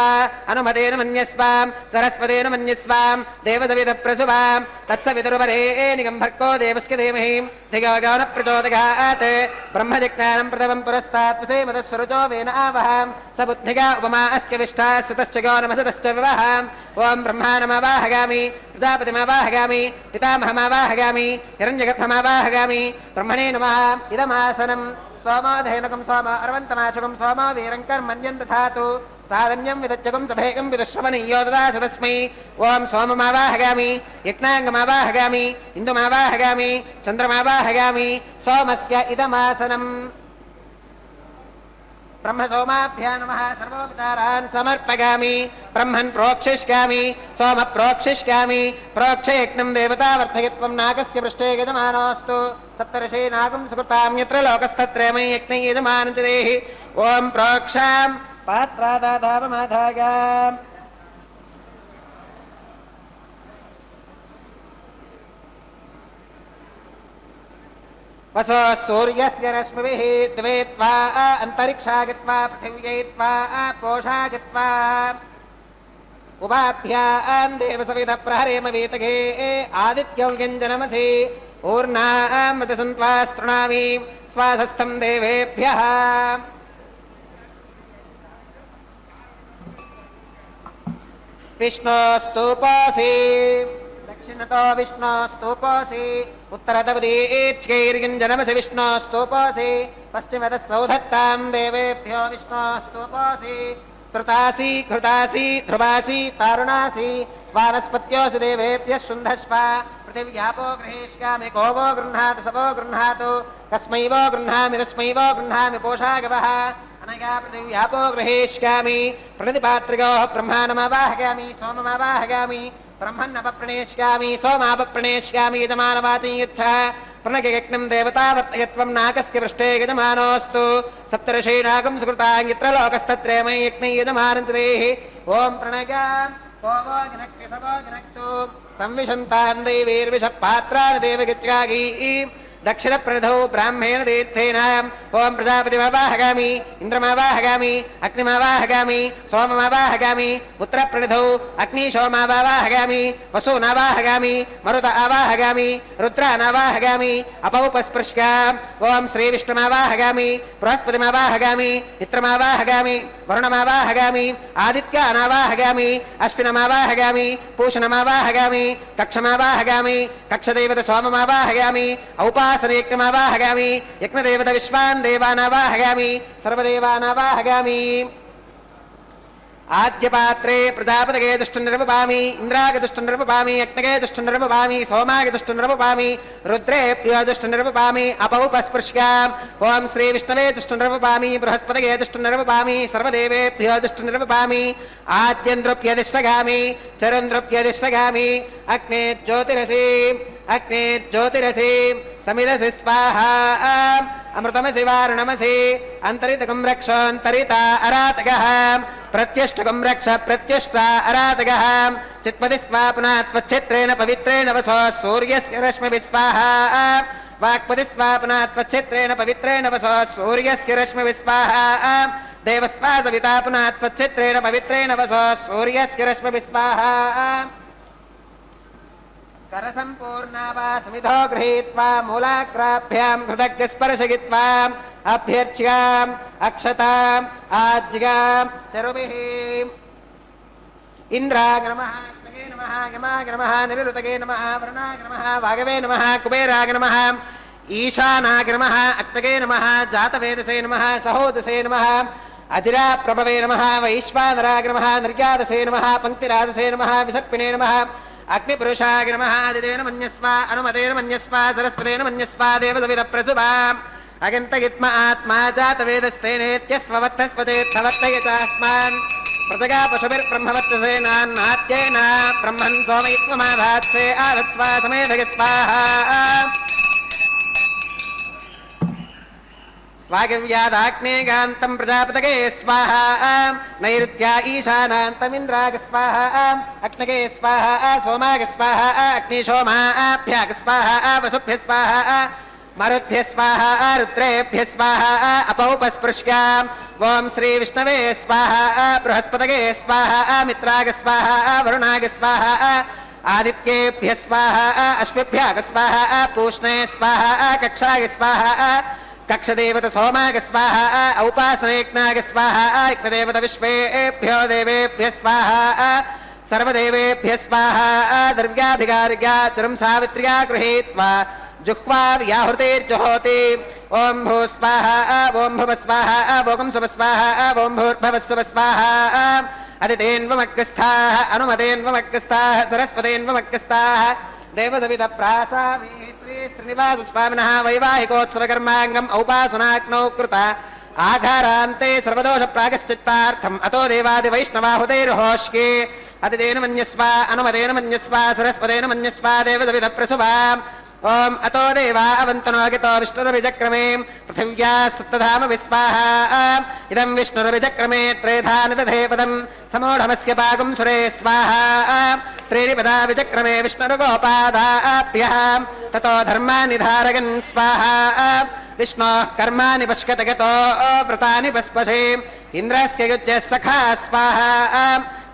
अनुमतेन मन्यस्वां सरस्वतेन मन्यस्वां देवसविदप्रसुवां तत्सवितुर्वरेण्यं भर्गो देवस्य धीमहि धियो यो न प्रचोदयात् ब्रह्मजिज्ञानं प्रथमं पुरस्तात् वसेमतस्वरुचो वेन आवहां स बुद्धिगा उपमा अस्य विष्टा सुतश्च यो नमसतश्च विवहाम् ॐ ब्रह्माणमावाहगामि प्रजापतिमावाहगामि पितामहमावाहगामि हिरण्यगर्भमावाहगामि ब्रह्मणे नमः इदमासनम् सोमाधेनकं सोम अर्वन्तमाशकं सोमा वीरङ्कर्मण्यं दधातु साधन्यं विदज्जकं सभेकं विदुश्रवणीयो ददासु तस्मै ॐ सोममावाहगामि यज्ञाङ्गमावाहगामि इन्दुमावाहगामि चन्द्रमावाहगामि सोमस्य इदमासनम् ब्रह्मसोमाभ्यां नमः सर्वोपचारान् समर्पयामि ब्रह्मन् प्रोक्षिष्यामि सोम प्रोक्षिष्यामि प्रोक्षयज्ञं देवतावर्धयत्वं नागस्य पृष्ठे यजमानोऽस्तु सप्तर्षि नागं सुकृतां यत्र लोकस्तत्र मयि यज्ञै यजमानं च देहि ॐ प्रोक्षां पात्रादाधावमाधायाम् वसो सूर्यस्य रश्मिभिः द्वे त्वा अन्तरिक्षा गत्वा पृथिव्यै त्वा पोषा गत्वा उभाभ्यां देवसविधः प्रहरेम वीतगे आदित्यं व्यञ्जनमसि ऊर्णामृतसन्त्वा स्तृणामि स्वासस्थं देवेभ्यः विष्णोस्तूपोऽसि दक्षिणतो विष्णोस्तूपोऽसि उत्तरतपदीच्चैर्युञ्जनमसि विष्णोस्तूपोऽसि पश्चिमतः सौधत्तां देवेभ्यो विष्णोस्तूपोऽसि श्रुतासि घृतासि ध्रुवासि तारुणासि वानस्पत्योऽसि देवेभ्यः शुन्धस्व पृथिव्यापो गृहीष्यामि को वो गृह्णातु स वो गृह्णातु कस्मै वो गृह्णामि तस्मै वो गृह्णामि पोषागवः अनया पृथिव्यापो गृहीष्यामि प्रतिपात्रिकोः ब्रह्माणमावाहयामि सोममावाहयामि ब्रह्मन्नपप्रणेष्यामि सोमापप्रणेष्यामि यजमानवाचि यच्छ प्रणगयज्ञं देवतावर्तयत्वं नागस्य पृष्ठे यजमानोऽस्तु सप्तर्षि नागं सुकृतां यत्र लोकस्तत्र मयि यज्ञै यजमानं च देहि ॐ प्रणगां को वो गिनक्ति स वो गिनक्तु संविशन्तां दैवीर्विषः पात्राणि देवगित्यागी दक्षिणप्रधौ ब्राह्मेण तीर्थेन ओं प्रजापतिमावाहगामि इन्द्रमावाहगामि अग्निमावाहगामि सोममावाहगामि उत्तरप्रणिधौ अग्निशोमावाहगामि वसूनावाहगामि मरुत आवाहगामि रुद्रानावाहगामि अपौपस्पृश्याम् ओं श्रीविष्णुमावाहगामि बृहस्पतिमावाहगामि मित्रमावाहगामि वरुणमावाहगामि आदित्यानावाहगामि अश्विनमावाहगामि पूषणमावाहगामि कक्षमावाहगामि कक्षदेवत सोममावाहगामि औपासनयज्ञमावाहगामि यज्ञदेवत विश्वान् देवानावाहगामि सर्वदेवानावाहगामि ఆద్యపాత్రే ప్రజాపతగే దుష్టునిర్వపామి ఇంద్రాగ దుష్టునిర్వపామి అగ్నగే దుష్టునిర్వపామి సోమాగ దుష్టునిర్వపామి రుద్రేభ్యో దుష్టునిర్వపామి అపౌపస్పృశ్యాం ఓం శ్రీ విష్ణవే దుష్టునిర్వపామి బృహస్పతగే దుష్టునిర్వపామి సర్వదేవేభ్యో దుష్టునిర్వపామి ఆద్యంద్రప్యదిష్టగామి చరుంద్రప్యదిష్టగామి అగ్నే జ్యోతిరసి సమిదసి స్వాహా అమృతమసి వారుణమసి అంతరితకం రక్షోంతరిత అరాతగః ప్రత్యుష్టకం రక్ష ప్రత్యుష్ట అరాతగః చిత్పది స్వాపునాత్వచ్ఛేత్రేణ పవిత్రేణ వసో సూర్యస్య రశ్మిభిః స్వాహా వాక్పది స్వాపునాత్వచ్ఛేత్రేణ పవిత్రేణ వసో సూర్యస్య రశ్మిభిః స్వాహా దేవస్వా సవితా పునాత్వచ్ఛేత్రేణ పవిత్రేణ వసో సూర్యస్య రశ్మిభిః స్వాహా करसंपूर्णावा समिधो गृहीत्वा मूलाग्राभ्यां हृदग्स्पर्शयित्वा अभ्यर्च्याम् अक्षताम् आज्ञां चरुभिः इन्द्राय नमः अग्नये नमः यमाय नमः निरुतगे नमः वरुणाय नमः वागवे नमः कुबेराय नमः ईशानाय नमः अग्नये नमः जातवेदसे नमः सहोदसे नमः अजिराप्रभवे नमः वैश्वानराय नमः निर्यादसे नमः पंक्तिरादसे नमः विसर्पिणे नमः अग्निपुरुषाय नमः आदितेन मन्यस्व अनुमतेन मन्यस्व सरस्वतेन मन्यस्व देवसवितप्रसुभा अगन्तयित्म आत्मा जातवेदस्तेनेत्यस्ववत्तस्पतेत्थवत्तय चास्मान् प्रजगा पशुभिर्ब्रह्मवत्तसेनान्नात्येन ब्रह्मन् सोमयित्वमाधात्से आदत्स्वा समेधय स्वाहा वागव्यादाग्नेगान्तं प्रजापतगे स्वाहा नैऋत्या ईशानान्तमिन्द्राग स्वाहा अग्नगे स्वाहा सोमाग स्वाहा अग्निशोमाभ्याग स्वाहा वसुभ्यः स्वाहा मरुद्भ्यः स्वाहा रुद्रेभ्यः स्वाहा अपौपस्पृश्याम् ओं श्री विष्णवे स्वाहा बृहस्पतगे स्वाहा मित्राग स्वाहा वरुणाग स्वाहा आदित्येभ्यः स्वाहा अश्विभ्याग स्वाहा पूष्णे स्वाहा कक्षाग स्वाहा कक्षदेवत सोमाग स्वाहा औपासनेक्नाग स्वाहा यज्ञदेवत विश्वेभ्यो देवेभ्यः स्वाहा सर्वदेवेभ्यः स्वाहा द्रव्याभिगारिगा चरं सावित्र्या गृहीत्वा जुह्वार्याहृतेर्जुहोति ओं भू स्वाहा ओं भुव स्वाहा भोगं सुव स्वाहा ओं भूर्भुवस्सुव स्वाहा अदितेन्वमग्रस्थाः अनुमतेन्वमग्रस्थाः सरस्वतेन्वमग्रस्थाः देवसवितप्रासावी श्री श्रीनिवास स्वामिनः वैवाहिकोत्सवकर्माङ्गम् औपासनाग्नौ कृता आघारान्ते सर्वदोष प्रागश्चित्तार्थम् अतो देवादिवैष्णवाहुतेर्होष्ये अतितेन मन्यस्व अनुमतेन मन्यस्व सरस्वतेन मन्यस्व देवसवितप्रसुभाम् ओम अतो देवा अवन्तनोगितो विष्णुरभिचक्रमे पृथिव्या सप्तधाम विस्वाहा इदं विष्णुरभिचक्रमे त्रेधा निदधे पदं समूढमस्य पागं सुरे स्वाहा त्रीणि पदा विचक्रमे विष्णुर्गोपादाभ्यः ततो धर्मानि धारयन् स्वाहा विष्णोः कर्माणि पश्यत गतो व्रतानि पस्पशे इन्द्रस्य युज्यः सखा स्वाहा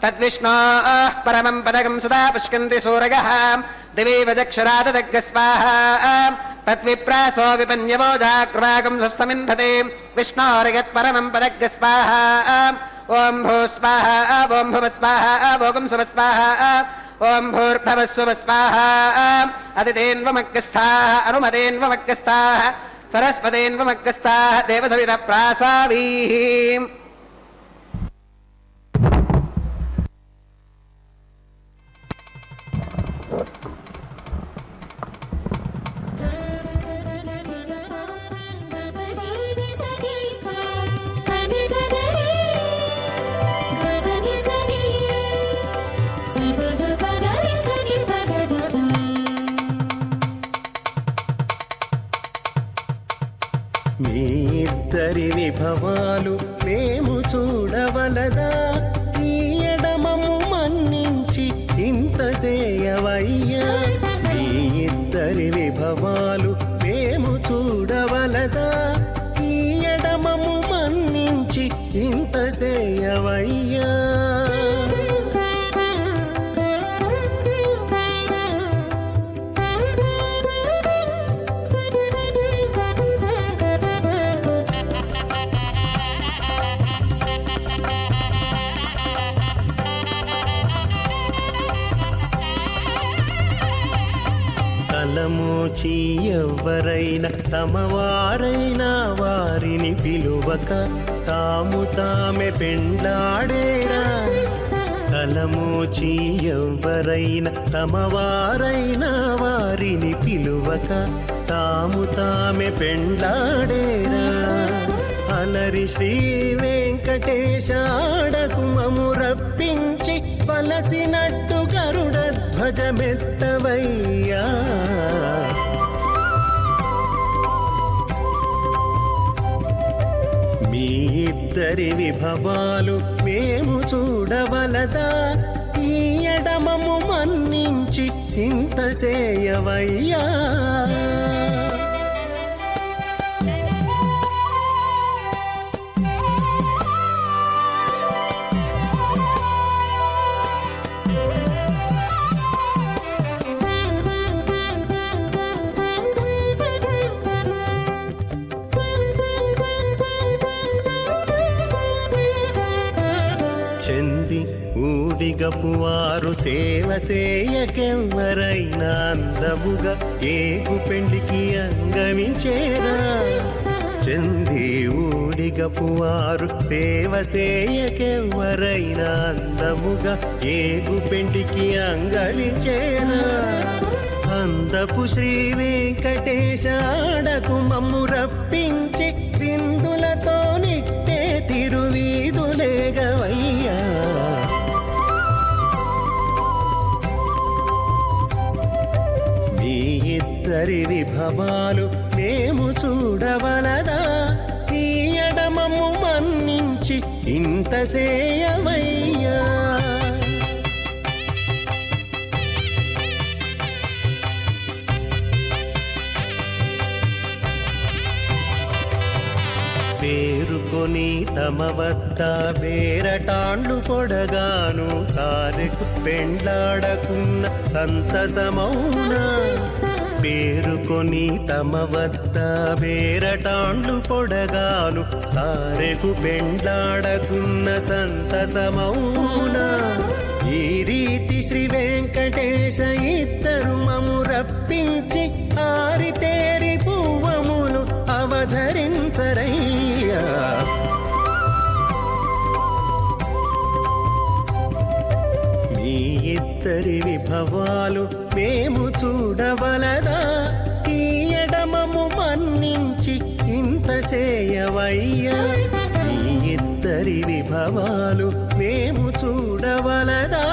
तद्विष्णोः परमं पदकं सदा पश्यन्ति सूरयः दिवि वजक्षराददग्ग स्वाहा तद्विप्रासो विपन्यवो जाकृवागं स्वसमिन्धते विष्णोर्यत्परमं पदग्ग स्वाहा ओं भू स्वाहा ओं भुव स्वाहा भोगं सुव स्वाहा ओं भूर्भुवस्सुव स्वाहा अदितेन्वमग्रस्थाः अनुमतेन्वमग्रस्थाः सरस्वतेन्वमग्रस्थाः देवसवितप्रासावीः మీ ఇద్దరి విభవాలు మేము చూడవలదా ఈ ఎడమము మన్నించి ఇంత చేయవయ్యా మీ ఇద్దరి విభవాలు మేము చూడవలదా ఈ ఎడమము మన్నించి ఇంత చేయవయ్యా తలము తలమోచి ఎవ్వరైనా తమవారైనా వారిని పిలువక తాము తామే పెండ్లాడేరా. తలమోచి ఎవ్వరైనా తమవారైనా వారిని పిలువక తాము తామే పెండ్లాడేరా. అలరి శ్రీ వెంకటేశాడకు మము రప్పించి పలసినట్టు గరుడ ధ్వజమెత్తవయ్యా. మీ ఇద్దరి విభవాలు మేము చూడవలదా, ఈ ఎడమము మన్నించి ఇంత సేయవయ్యా. చెంది ఊడిగపు వారు సేవ సేయకెవ్వరైనా అందముగా ఏగు పెండికి అంగమించేదా. చెంది ఊడిగపు వారు సేవ సేయకెవ్వరైనా అందముగా ఏగు పెండికి అంగమించేదా. అందపు శ్రీ వెంకటేశాడకు మమ్ము రప్పించి విందులతో నిట్టే తిరువీధులేగవయ్యా. మీ ఇద్దరి విభవాలు మేము చూడవలదా, ఈ ఎడమము మన్నించి ఇంత సేయవయ్యా. పేరుకొని తమ వద్ద బేరటాండ్లు పొడగాను సారెకు పెండ్లాడకున్న సంతసమౌనా. పేరుకొని తమ వద్ద బేరటాండ్లు పొడగాను సారెకు పెండ్లాడకున్న సంతసమౌనా. ఈ రీతి శ్రీ వెంకటేశ ఇద్దరు మము రప్పించి ఆరితేరి పువ్వములు అవధరించరయ్యా. మీ ఇద్దరి విభవాలు మేము చూడవలదా, ఈ ఎడమము మన్నించి ఇంత సేయవయ్యా. మీ ఇద్దరి విభవాలు మేము చూడవలదా,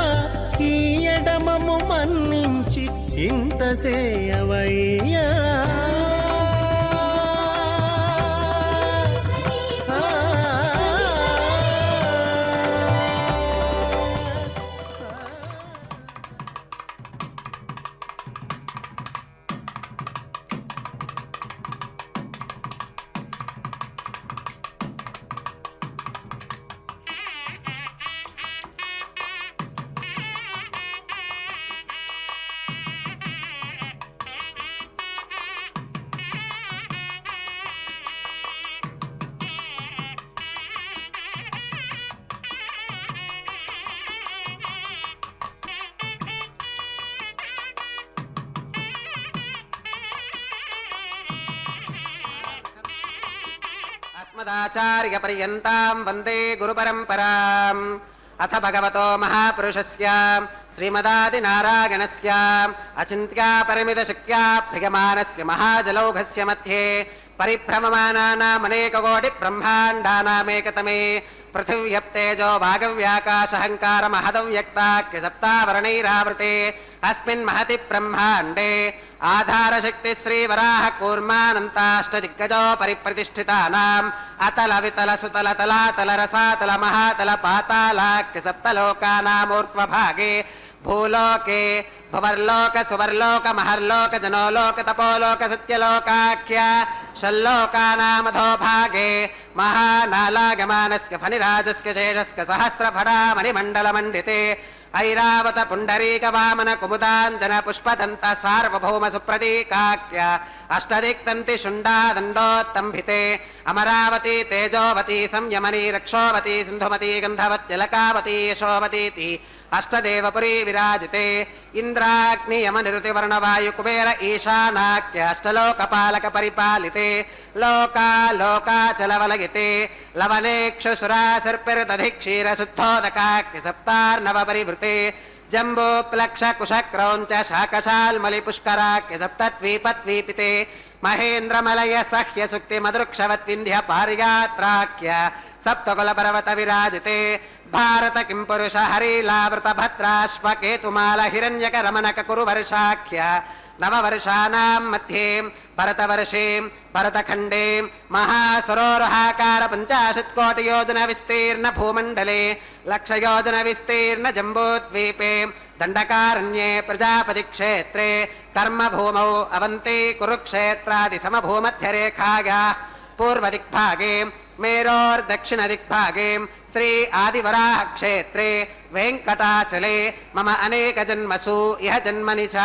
ఈ ఎడమము మన్నించి ఇంత సేయవయ్యా. अस्मदाचार्यपर्यन्तां वन्दे गुरुपरम्पराम्. अथ भगवतो महापुरुषस्य श्रीमदादिनारायणस्य अचिन्त्यापरिमितशक्त्या भ्रियमाणस्य महाजलौघस्य मध्ये परिभ्रममानानामनेककोटिब्रह्माण्डानामेकतमे पृथिव्यप्तेजो भागव्याकाशहङ्कारमहदव्यक्ताख्य सप्तावरणैरावृते अस्मिन् महति ब्रह्माण्डे आधारशक्ति श्रीवराह कूर्मानन्ताष्टदिग्गजो परिप्रतिष्ठितानाम् अतल वितल सुतल तलातल रसातल महातल पातालाख्य सप्तलोकानामूर्ध्वभागे भूलोके भुवर्लोक सुवर्लोक महर्लोक जनोलोक तपोलोक सत्यलोकाख्य षल्लोकानामधोभागे महानालागमानस्य फणिराजस्य शेषस्य सहस्रफणा मणिमण्डलमण्डिते ऐरावत पुण्डरीक वामन कुमुदाञ्जन पुष्पदन्त सार्वभौम सुप्रतीकाख्य अष्टदिक्तन्ति शुण्डा दण्डोत्तम्भिते अमरावती तेजोवती संयमनी रक्षोवती सिन्धुमती गन्धवत्यलकावती यशोवतीति अष्टदेवपुरी विराजिते इंद्राग्नि यम निरुति वर्ण वायु कुबेर ईशानाख्य अष्टलोकपालक परिपालिते लोका लोकाचलवलगिते लवनेक्षु सुरासर्पिर्दधि क्षीर शुद्धोदकाख्य सप्तार्णव परिवृते जम्बो प्लक्ष कुशक्रौंच शाकशाल्मलि पुष्कराख्य सप्तद्वीपद्वीपिते महेन्द्रमलय सह्य सुक्ति मदृक्षवत् विन्ध्य पारियात्राख्य सप्तकुल पर्वत विराजिते भारत किं पुरुष हरिलावृत भद्राश्व केतुमाल हिरण्यक रमणक कुरु वर्षाख्य नववर्षाणां मध्ये भरतवर्षे भरतखण्डे महासरोरुहाकार 50 कोटि योजन विस्तीर्ण भूमण्डले लक्षयोजन विस्तीर्ण जम्बूद्वीपे दण्डकारण्ये प्रजापति क्षेत्रे कर्मभूमौ अवन्ती कुरुक्षेत्रादि समभूमध्यरेखायाः पूर्वदिग्भागे मेरोर्दक्षिणदिग्भागे श्री आदिवराह क्षेत्रे वेङ्कटाचले मम अनेकजन्मसु इह जन्मनि च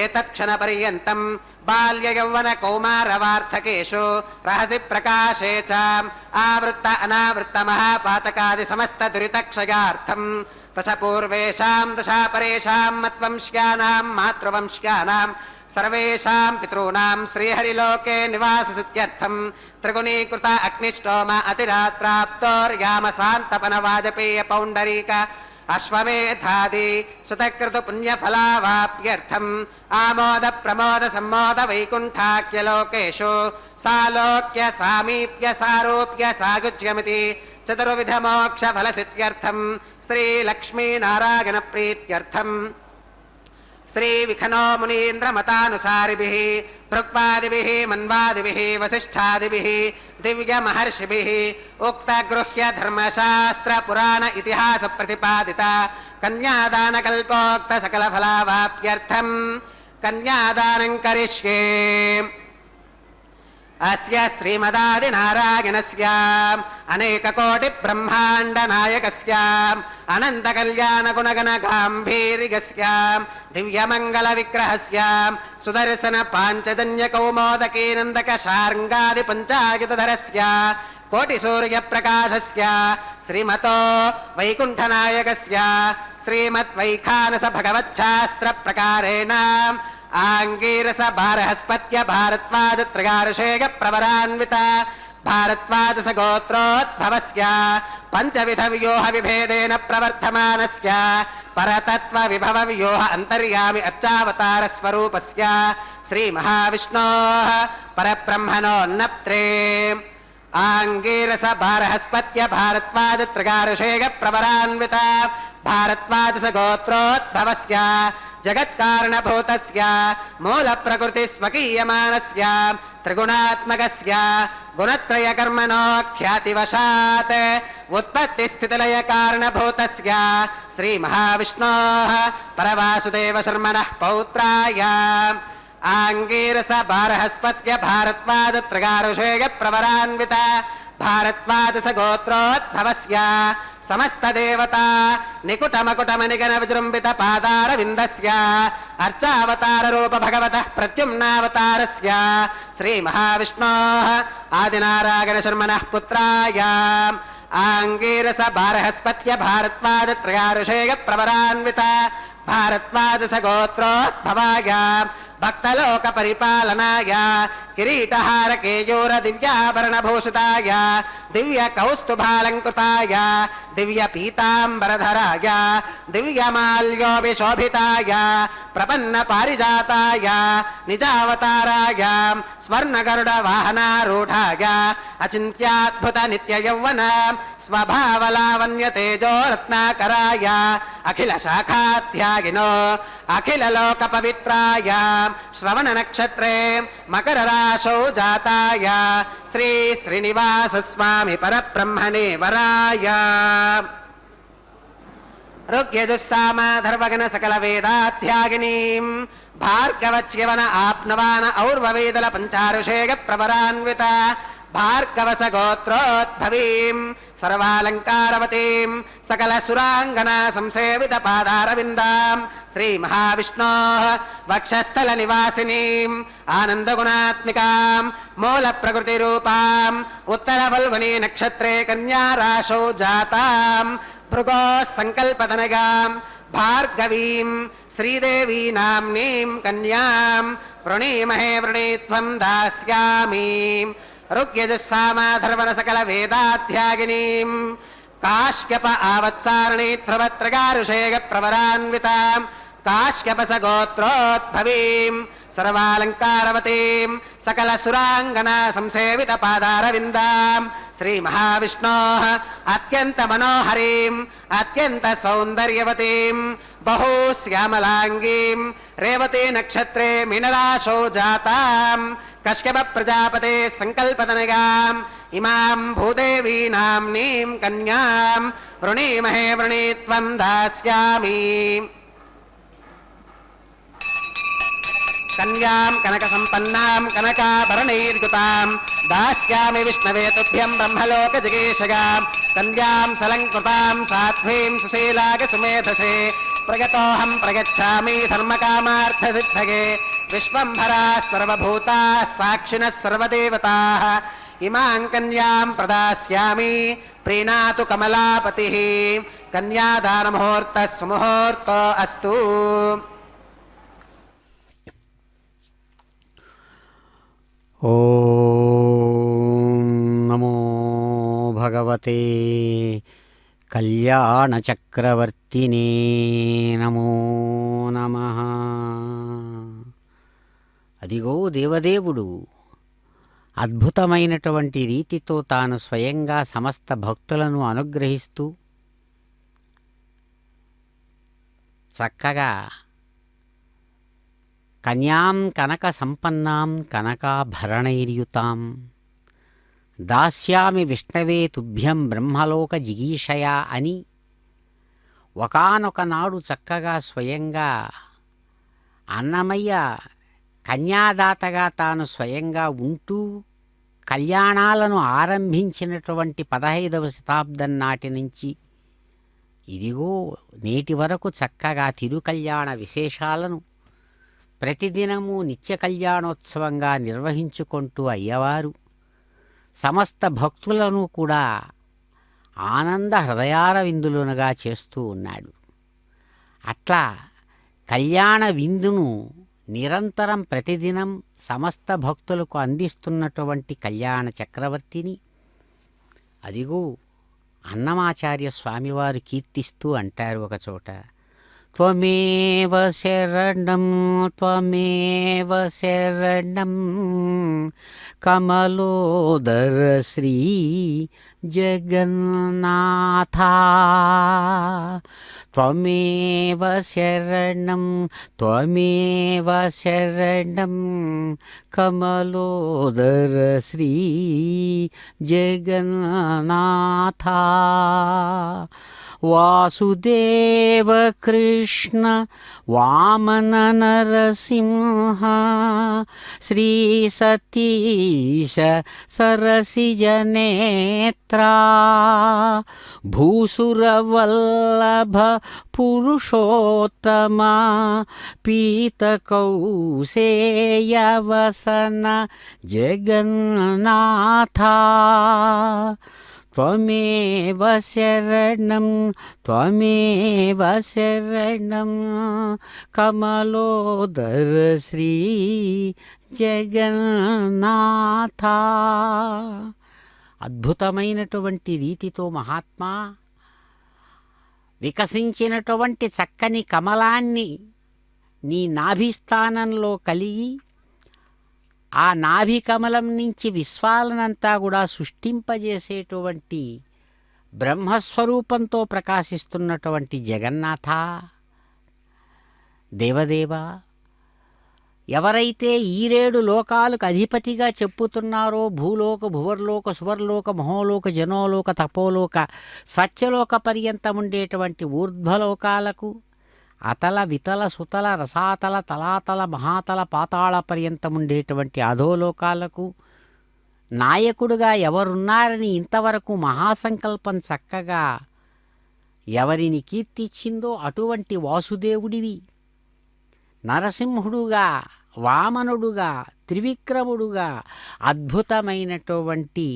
एतत्क्षणपर्यन्तं बाल्ययौवनकौमारवार्धकेषु रहसि प्रकाशे च आवृत्त अनावृत्त महापातकादि समस्त दुरितक्षयार्थं तश पूर्वेषां तशा परेषां मत्वंश्यानां मातृवंश्यानां सर्वेषां पितॄणां श्रीहरिलोके निवाससिद्ध्यर्थं त्रिगुणीकृत अग्निष्टोम अतिरात्राप्तोर्यामसान्तपन वाजपेय पौण्डरीक अश्वमेधादि शतक्रतु पुण्यफलावाप्यर्थम् आमोद प्रमोद सम्मोद वैकुण्ठाख्यलोकेषु सालोक्य सामीप्य सारूप्य सायुज्यमिति चतुर्विध मोक्ष फलसिद्ध्यर्थं श्रीलक्ष्मीनारायण प्रीत्यर्थम् श्री विखनो मुनीन्द्र मतानुसारिभिः भृक्वादिभिः मन्वादिभिः वसिष्ठादिभिः दिव्य महर्षिभिः उक्त गृह्य धर्मशास्त्र पुराण इतिहास प्रतिपादिता कन्यादान कल्पोक्त सकल फलावाप्यर्थं कन्यादानं करिष्ये अस्य श्रीमदादिनारायणस्य अनेककोटि ब्रह्माण्ड नायकस्य अनंत कल्याण गुणगण गांभीर्यस्य दिव्यमंगल विग्रहस्य सुदर्शन पांचजन्य कौमोदकी नंदक शार्ंगादि पंचायुधरस्य कोटि सूर्य प्रकाशस्य श्रीमतो वैकुंठनायकस्य श्रीमद्वैखानस भगवच्छास्त्र प्रकारेण आंगीरस बारहस्पत्य भारद्वाज त्रिगार्षेय प्रवरान्वित भारद्वाज गोत्रोद्भवस्य पंचविध व्यूह विभेदेन प्रवर्धमानस्य परतत्व विभव व्यूह अंतर्यामि अर्चावतार स्वरूपस्य श्री महाविष्णोः परब्रह्मणोन्नप्त्रे आंगीरस बारहस्पत्य भारद्वाज त्रिगार्षेय प्रवरान्वित भारद्वाज गोत्रोद्भवस्य जगत्कारणभूतस्य मूल प्रकृति स्वकीयमानस्य त्रिगुणात्मकस्य गुणत्रय कर्मणो ख्यातिवशात् उत्पत्ति स्थितिलय कारणभूतस्य श्री महाविष्णोः परवासुदेव शर्मणः पौत्राय आंगीरस बारहस्पत्य भारद्वाज त्रिगार्षेय प्रवरान्वित भारद्वाज गोत्रोद्भवस्य समस्त देवता निकुट मकुट मणिगण विजृंभित पादार विंदस्य अर्चावतार रूप भगवतः प्रद्युम्नावतारस्य श्री महाविष्णोः आदिनारायण शर्मणः पुत्राय आंगीरस बारहस्पत्य भारद्वाज त्रिगार्षेय प्रवरान्वित भारद्वाज गोत्रोद्भवाय भक्तलोक परिपालनाय किरीटहार केयूर दिव्याभरण भूषिताय दिव्य कौस्तुभालंकृताय दिव्य पीतांबरधराय दिव्य माल्योभिशोभिताय प्रपन्न पारिजाताय निजावताराय स्वर्ण गरुड वाहनारूढ़ाय अचिंत्याद्भुत नित्य यौवन स्वभाव लावण्य तेजो रत्नाकराय अखिल शाखाध्यागिनो अखिल लोक पवित्राय श्रवण नक्षत्रे मकर राशौ जाताय श्री श्रीनिवास स्वामी परब्रह्मणे वराय ऋग्यजुस्साम धर्वगण सकल वेदाध्यागिनीं भार्गवच्यवन आप्नवान और्ववेदल पंचारुषेय प्रवरान्वित भार्गवस गोत्रोद्भवीं सर्वालंकारवतीं सकल सुरांगना संसेवित पादारविंदां श्री महाविष्णोः वक्षस्थल निवासिनीं आनंद गुणात्मिकां मूल प्रकृति रूपां उत्तर फल्गुनी नक्षत्रे कन्या राशौ जातां భృగో సంకల్పతనగాం భార్గవీం శ్రీదేవీ నామ్నీం కన్యాం వృణీమహే వృణీత్వం దాస్యామీం ఋగ్యజుస్సామాధర్వణ సకల వేదాధ్యాగినీం కాశ్యప ఆవత్సారణీ ధ్రువత్రగారుషేగ ప్రవరాన్వితాం కాశ్యపస గోత్రోద్భవీం సర్వాలంకారవతీం సకల సురాంగనా సంసేవిత పాదారవిందాం శ్రీ మహావిష్ణోః అత్యంత మనోహరీం అత్యంత సౌందర్యవతీం బహూ శ్యామలాంగీం రేవతి నక్షత్రే మీనరాశో జాతాం కశ్యప ప్రజాపతే సంకల్పతనగాం ఇమాం భూదేవీ నామ్నీం కన్యాం వృణీమహే వృణీత్వం దాస్యామి కన్యాం కనక సంపన్నాం కనకాభరణైర్యుతాం దాస్యామి విష్ణవే తుభ్యం బ్రహ్మలోక జిగేషగాం కన్యాం సలంకృతాం సాధ్వీం సుశీలాగ సుమేధసే ప్రగతోహం ప్రగచ్ఛామి ధర్మకామార్థసిద్ధగే విశ్వంభరాः సర్వభూతాः సాక్షిణः సర్వదేవతాः ఇమాం కన్యాం ప్రదాస్యామి ప్రీణాతు కమలాపతిః కన్యాదానముహూర్తः సుముహూర్తో అస్తు. ఓం నమో భగవతే కళ్యాణచక్రవర్తినే నమో నమః. అదిగో దేవదేవుడు అద్భుతమైనటువంటి రీతితో తాను స్వయంగా సమస్త భక్తులను అనుగ్రహిస్తూ చక్కగా కన్యాం కనక సంపన్నాం కనకాభరణైర్యుతాం దాస్యామి విష్ణవే తుభ్యం బ్రహ్మలోక జిగీషయా అని ఒకానొక నాడు చక్కగా స్వయంగా అన్నమయ్య కన్యాదాతగా తాను స్వయంగా ఉంటూ కళ్యాణాలను ఆరంభించినటువంటి 15వ శతాబ్దం నాటి నుంచి ఇదిగో నేటి వరకు చక్కగా తిరుకల్యాణ విశేషాలను ప్రతిదినము నిత్య కళ్యాణోత్సవంగా నిర్వహించుకుంటూ అయ్యవారు సమస్త భక్తులను కూడా ఆనంద హృదయార విందులునగా చేస్తూ ఉన్నాడు. అట్లా కళ్యాణ విందును నిరంతరం ప్రతిదినం సమస్త భక్తులకు అందిస్తున్నటువంటి కళ్యాణ చక్రవర్తిని అదిగో అన్నమాచార్య స్వామివారు కీర్తిస్తూ అంటారు ఒకచోట, త్వమేవ శరణం త్వమేవ శరణం కమలోదర శ్రీ జగన్నాథ త్వమేవ శరణం త్వమేవ శరణం కమలోదర శ్రీ జగన్నాథ వాసుదేవ కృష్ణ వామన నరసింహ శ్రీ సతీశ సరసిజనేత్రా భూసురవల్లభ పురుషోత్తమ పీతకౌసేయవసన జగన్నాథ త్వమేవ శరణం త్వమేవ శరణం కమలోదర శ్రీ జగన్నాథ. అద్భుతమైనటువంటి రీతితో మహాత్మా వికసించినటువంటి చక్కని కమలాన్ని నీ నాభిస్థానంలో కలిగి ఆ నాభి కమలం నుంచి విశ్వాలనంతా కూడా సృష్టింపజేసేటువంటి బ్రహ్మస్వరూపంతో ప్రకాశిస్తున్నటువంటి జగన్నాథ దేవదేవ, ఎవరైతే ఈ 7 లోకాలకు అధిపతిగా చెప్పుతున్నారో భూలోక భువర్లోక సువర్లోక మహోలోక జనోలోక తపోలోక సత్యలోక పర్యంతం ఉండేటువంటి ఊర్ధ్వలోకాలకు అతల వితల సుతల రసాతల తలాతల మహాతల పాతాళ పర్యంతం ఉండేటువంటి అధోలోకాలకు నాయకుడుగా ఎవరున్నారని ఇంతవరకు మహాసంకల్పం చక్కగా ఎవరిని కీర్తిచ్చిందో అటువంటి వాసుదేవుడివి నరసింహుడుగా వామనుడుగా, త్రివిక్రముడుగా అద్భుతమైనటువంటి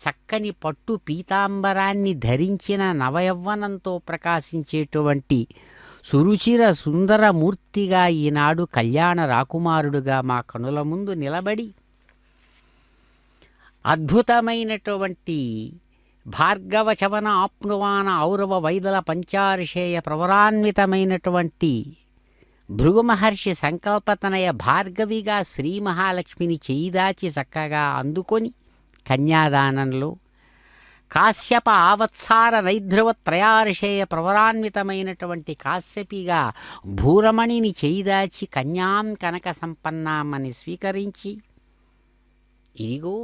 చక్కని పట్టు పీతాంబరాన్ని ధరించిన నవయవ్వనంతో ప్రకాశించేటువంటి సురుచిర సుందరమూర్తిగా ఈనాడు కళ్యాణ రాకుమారుడుగా మా కనుల ముందు నిలబడి అద్భుతమైనటువంటి భార్గవచవన ఆప్నువాన ఔరవ వైదల పంచారిషేయ ప్రవరాన్వితమైనటువంటి భృగు మహర్షి సంకల్పతనయ భార్గవిగా శ్రీ మహాలక్ష్మిని చేయిదాచి చక్కగా అందుకొని కన్యాదానంలో కాశ్యప ఆవత్సార నైధ్రువ త్రయారిషేయ ప్రవరాన్వితమైనటువంటి కాశ్యపిగా భూరమణిని చేయిదాచి కన్యాం కనక సంపన్నామని స్వీకరించి ఇదిగో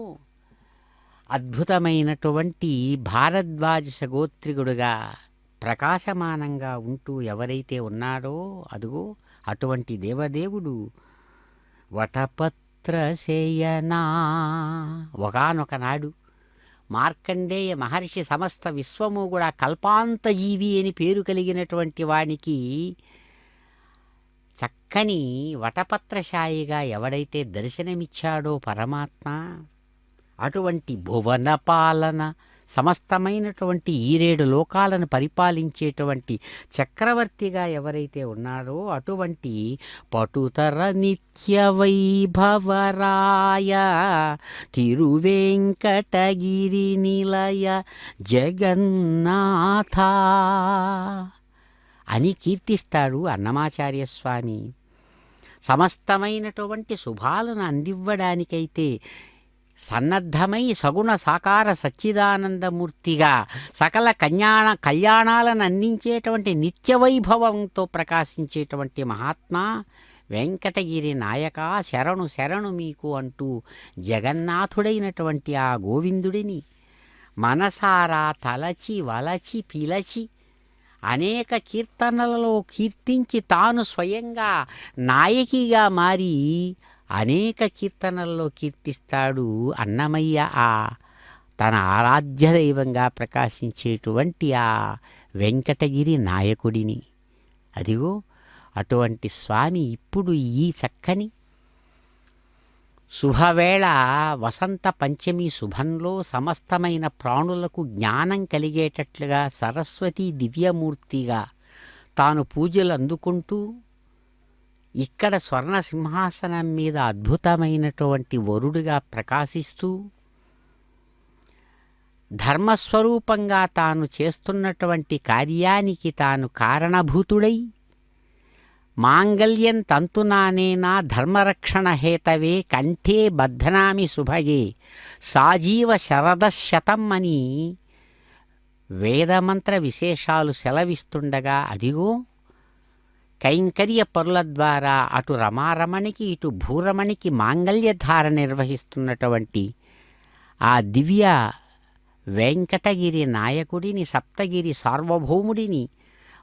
అద్భుతమైనటువంటి భారద్వాజ సగోత్రికుడుగా ప్రకాశమానంగా ఉంటూ ఎవరైతే ఉన్నాడో అదుగో అటువంటి దేవదేవుడు వటపత్రశయనా. ఒకానొక నాడు మార్కండేయ మహర్షి సమస్త విశ్వము కూడా కల్పాంతజీవి అని పేరు కలిగినటువంటి వానికి చక్కని వటపత్రశాయిగా ఎవడైతే దర్శనమిచ్చాడో పరమాత్మ, అటువంటి భువన పాలన సమస్తమైనటువంటి 7 లోకాలను పరిపాలించేటువంటి చక్రవర్తిగా ఎవరైతే ఉన్నారో అటువంటి పటుతర నిత్య వైభవరాయ తిరువేంకటగిరి నిలయ జగన్నాథ అని కీర్తిస్తాడు అన్నమాచార్య స్వామి. సమస్తమైనటువంటి శుభాలను అందివ్వడానికైతే సన్నద్ధమై సగుణ సాకార సచ్చిదానందమూర్తిగా సకల కళ్యాణాలను అందించేటువంటి నిత్యవైభవంతో ప్రకాశించేటువంటి మహాత్మా వెంకటగిరి నాయక శరణు శరణు మీకు అంటూ జగన్నాథుడైనటువంటి ఆ గోవిందుడిని మనసారా తలచి వలచి పిలచి అనేక కీర్తనలలో కీర్తించి తాను స్వయంగా నాయకిగా మారి అనేక కీర్తనల్లో కీర్తిస్తాడు అన్నమయ్య ఆ తన ఆరాధ్య దైవంగా ప్రకాశించేటువంటి ఆ వెంకటగిరి నాయకుడిని. అదిగో అటువంటి స్వామి ఇప్పుడు ఈ చక్కని శుభవేళ వసంత పంచమి శుభంలో సమస్తమైన ప్రాణులకు జ్ఞానం కలిగేటట్లుగా సరస్వతీ దివ్యమూర్తిగా తాను పూజలు అందుకుంటూ ఇక్కడ స్వర్ణ సింహాసనం మీద అద్భుతమైనటువంటి వరుడుగా ప్రకాశిస్తూ ధర్మస్వరూపంగా తాను చేస్తున్నటువంటి కార్యానికి తాను కారణభూతుడై మాంగళ్యం తంతునానేనా ధర్మరక్షణ హేతవే కంఠే బధ్నామి శుభగే సాజీవ శరదశతం అని వేదమంత్ర విశేషాలు సెలవిస్తుండగా అదిగో కైంకర్య పరుల ద్వారా అటు రమారమణికి ఇటు భూరమణికి మాంగళ్యధార నిర్వహిస్తున్నటువంటి ఆ దివ్య వెంకటగిరి నాయకుడిని సప్తగిరి సార్వభౌముడిని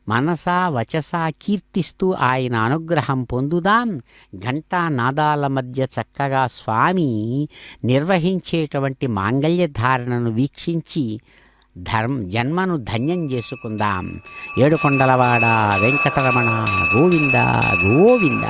మనసా వచసా కీర్తిస్తూ ఆయన అనుగ్రహం పొందుదాం. ఘంటా నాదాల మధ్య చక్కగా స్వామి నిర్వహించేటువంటి మాంగళ్యధారణను వీక్షించి జన్మను ధన్యం చేసుకుందాం. ఏడుకొండలవాడ వెంకటరమణ గోవింద గోవింద.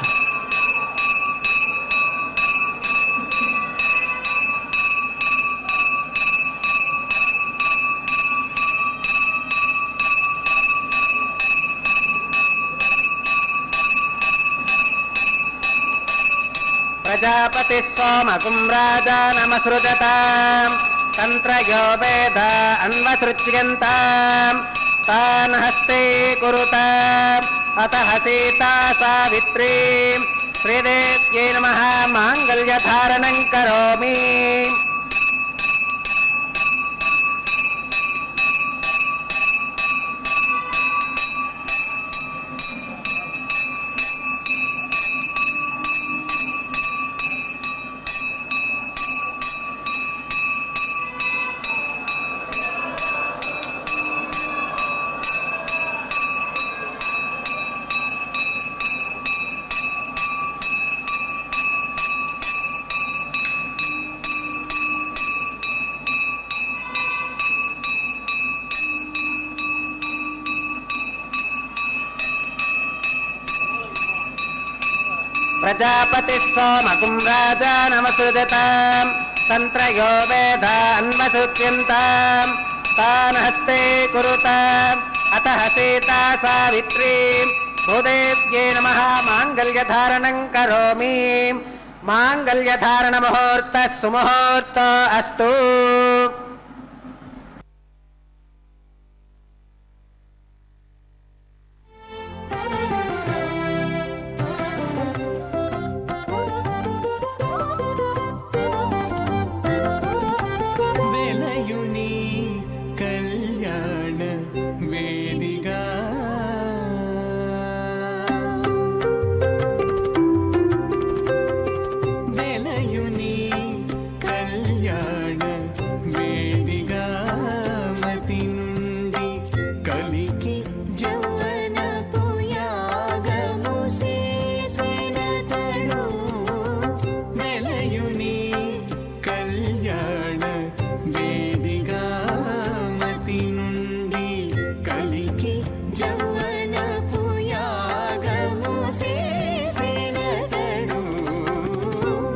ప్రజాపతి సోమకుం రాజానమసృజతాం తంత్రయో వేద అన్వసృజ్యంతాం తాన్ హస్తే కురుతాం అతః సీతా సావిత్రీ శ్రీదేవ్యై నమః మాంగళ్యధారణం కరోమి. प्रजापतिः सोमकुं राजानमसृजताम् तन्त्रयो वेदान्वसुत्यन्ताम् तान् हस्ते कुरुताम् अतः सीता सावित्री भूदेव्यै नमः माङ्गल्यधारणं करोमि माङ्गल्यधारणमुहूर्तः सुमुहूर्तो अस्तु వెలయుని కళ్యాణ వేదిగా వెలయుని కళ్యాణ వేదిగా మతి నుండి కలికి జౌవనపు యాగము చేసినతడు వెలయుని కళ్యాణ వేదిగా మతి నుండి కలికి జౌవనపు యాగము చేసినతడు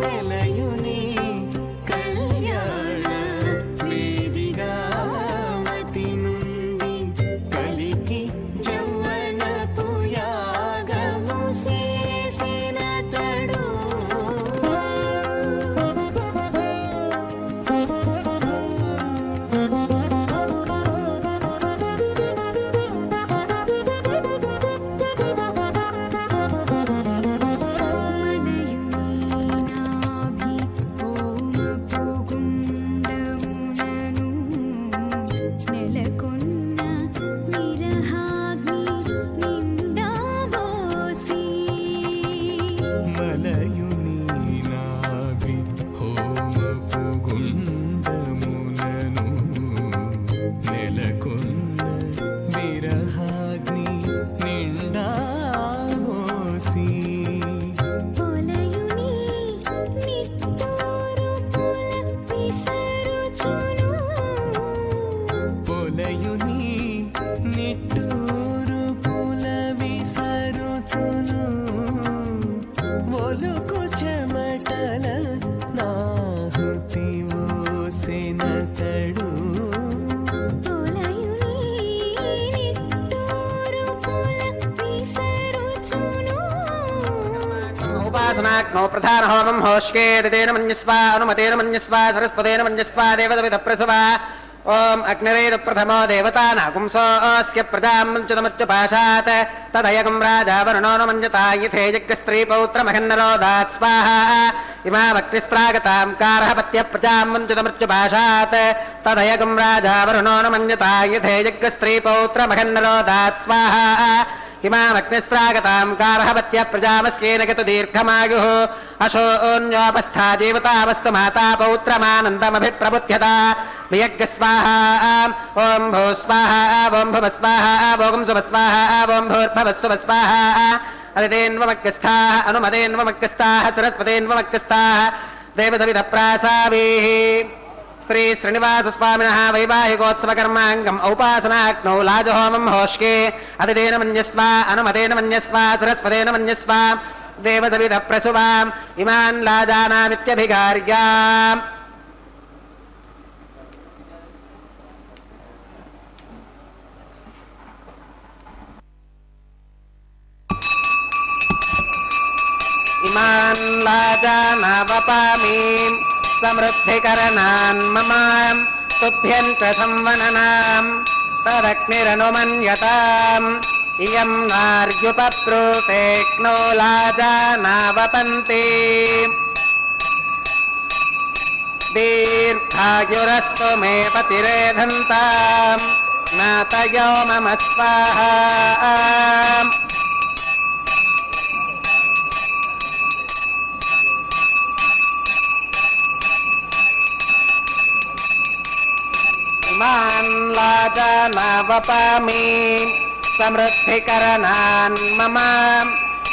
వెలయుని కళ్యాణ వేదిగా మతి నుండి కలికి జౌవనపు యాగము చేసినతడు మలయుని నాభి హోమపు గుండమునను నెలకొన్న విరహాగ్ని నిండా పోసి పొలయుని నిట్టూరు పుల విసరుచును ఒలుకు చెమటల నాహుతి ఓసెనతడు उपासनाग्नौ प्रधान होमं होष्के दितेन मन्यस्वा अनुमतेन मन्यस्वा सरस्वतेन मन्यस्वा देवदविद प्रसवा ओम अग्निरेद प्रथमो देवतानागुंसो अस्य प्रजां मञ्चुतमच्युपाशात् तदयगं राजा वरुणो न मञ्जता यथे यज्ञस्त्रीपौत्रमहन्नरोदात् स्वाहा इमामग्निस्त्रागतां कारहपत्य प्रजां मञ्चुतमच्युपाशात् तदयगं राजा वरुणो न मञ्जता यथे यज्ञस्त्रीपौत्रमहन्नरोदात् स्वाहा इमामग्निस्त्रागतां कारहपत्य प्रजामस्येन गतु दीर्घमायुः अशोन्योपस्था जीवतावस्तु माता पौत्रमानन्दमभिप्रबुध्यता वियज्ञ स्वाहा ॐ भू स्वाहा ॐ भुव स्वाहा भोगं शुभ स्वाहा ॐ भूर्भुवस्सुभ स्वाहा अदितेन्वमग्रस्थाः अनुमतेन्वमग्रस्थाः सरस्वतेन्वमग्रस्थाः देवसविधप्रासावीः श्री श्रीनिवास स्वामिनः वैवाहिकोत्सवकर्माङ्गम् औपासनाग्नौ लाजहोमं होष्के अदितेन मन्यस्वा अनुमतेन मन्यस्वा सरस्वतेन मन्यस्वा देवसविधप्रसुवाम् इमान् लाजानामित्यभिगार्याम् इमान् लाजानावपामीम् समृद्धिकरणान् मम तुभ्यं च संवननाम् तदग्निरनुमन्यताम् इयं नार्युपप्रूतेक्नो लाजानावपन्ति दीर्घायुरस्तु मे पतिरेधन्ताम् नातयो मम स्वाहा इमान् लाजानावपामि समृद्धिकरणान् मम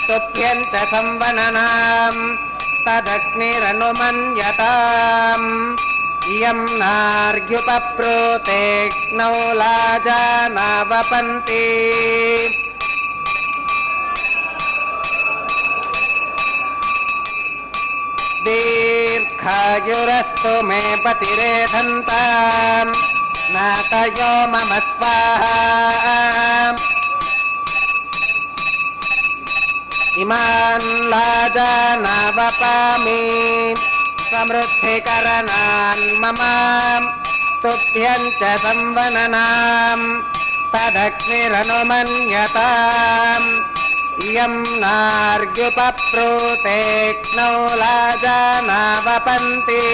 तुभ्यं च संवननाम् तदग्निरनुमन्यताम् इयं नार्युपप्रूतेक्नो लाजानावपन्ति दीर्घायुरस्तु मे पतिरेधन्ताम् नातयो मम स्वाहा इमान् लाजानावपामि समृद्धिकरणान् मम तुभ्यं च संवननाम् तदग्निरनुमन्यताम् इयं नार्ग्युपप्रोतेक्नौ लाजानावपन्ति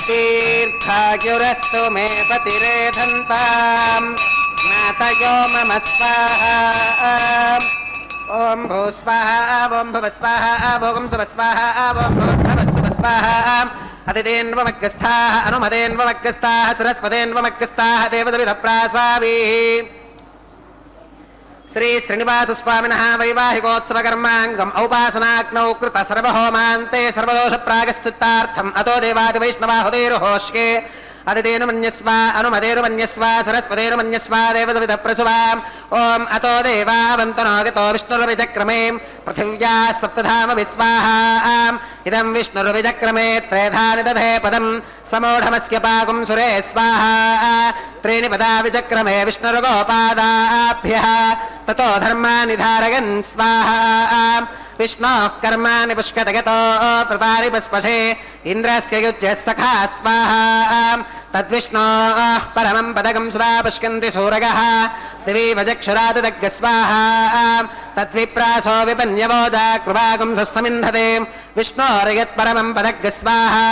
दीर्घायुरस्तु मे पतिरेधन्ताम् नातयो मम स्वाहा ॐ भूस्वाहा ॐ भुवस्वाहा भोगं सुवस्वाहा ॐ भूर्भुवस्सुवस्वाहा अतिदेन्वमग्रस्थाः अनुमदेन्वमग्रस्थाः सरस्वतेन्वमग्रस्थाः देवदविधप्रासाभिः श्री श्रीनिवासस्वामिनः वैवाहिकोत्सवकर्माङ्गम् औपासनाग्नौ कृत सर्वहोमान्ते सर्वदोषप्रागश्चित्तार्थम् अतो देवादिवैष्णवाहुदेरुहोष्ये अदितेनु मन्यस्व अनुमदेरुमन्यस्व सरस्वतेरुमन्यस्व देवदविधप्रसुवाम् ॐ अतो देवावन्तनो गतो विष्णुर्विचक्रमे पृथिव्याः सप्तधाम विस्वाहाम् इदं विष्णुर्विचक्रमे त्रेधानि दधे पदम् समूढमस्य पाकुं सुरे स्वाहा त्रीणि पदा विचक्रमे विष्णुर्गोपादाभ्यः ततो धर्मानि धारयन् स्वाहा विष्णोः कर्माणि पुष्कतगतो प्रतानि पुष्पशे इन्द्रस्य युज्यः सखा स्वाहा तद्विष्णोः परमं पदकं सदा पुष्कन्ति सूरगः दिवि वचक्षुरादिदग्ग स्वाहा तद्विप्रासो विपन्यवोजा कृपागुं सस्समिन्धते विष्णोर्यत्परमं पदग्ग स्वाहा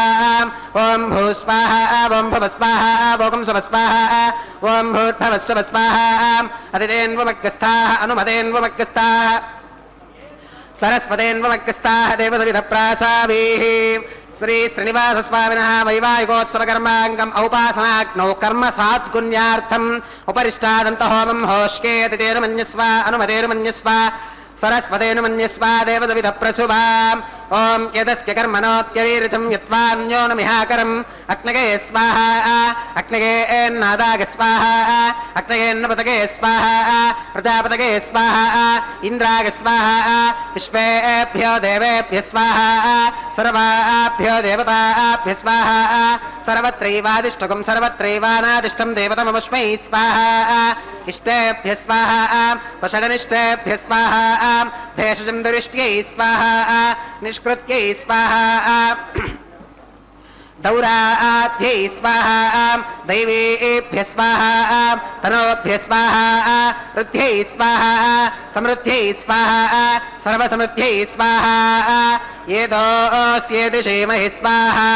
ॐ भूस्वाहा ॐ भुवस्वाहा भोगं सुवस्वाहा ॐ भूर्भुवस्सुवस्वाहा अदितेन्वमग्रस्थाः अनुमदेन्वमग्रस्थाः सरस्वतेन्वमग्रस्थाः देवदविधप्रासाभिः श्री श्रीनिवासस्वामिनः वैवाहिकोत्सवकर्माङ्गम् औपासनाग्नौ कर्म सात्कुन्यार्थम् उपरिष्टादन्तहोमं होष्ये अतितेरुमन्यस्व अनुमतेरुमन्यस्व सरस्वतेनुमन्यस्व देवदविधप्रसुभाम् ॐ यदस्य कर्मणोत्यवीर्यं यत्त्वान्यो न मिहाकरम् अग्नगे स्वाहा अग्नगे एन्नादाग स्वाहा अग्नगेन्नपतगे स्वाहा प्रजापतगे स्वाहा इन्द्राग स्वाहा विश्वेभ्यो देवेभ्यः स्वाहा सर्वाभ्यो देवताभ्यः स्वाहा सर्वत्रैवादिष्टकं सर्वत्रैवानादिष्टं देवतममुष्मै स्वाहा इष्टेभ्यः स्वाहा वषडनिष्टेभ्यः स्वाहा भेषजं स्वाहा निष्कृत्यै स्वाहा दौराध्यै स्वाहा दैवेभ्यः स्वाहा तनोभ्यः स्वाहा रुद्ध्यै स्वाहा समृद्ध्यै स्वाहा सर्वसमृद्ध्यै स्वाहा येदोऽस्येति क्षेमहि स्वाहा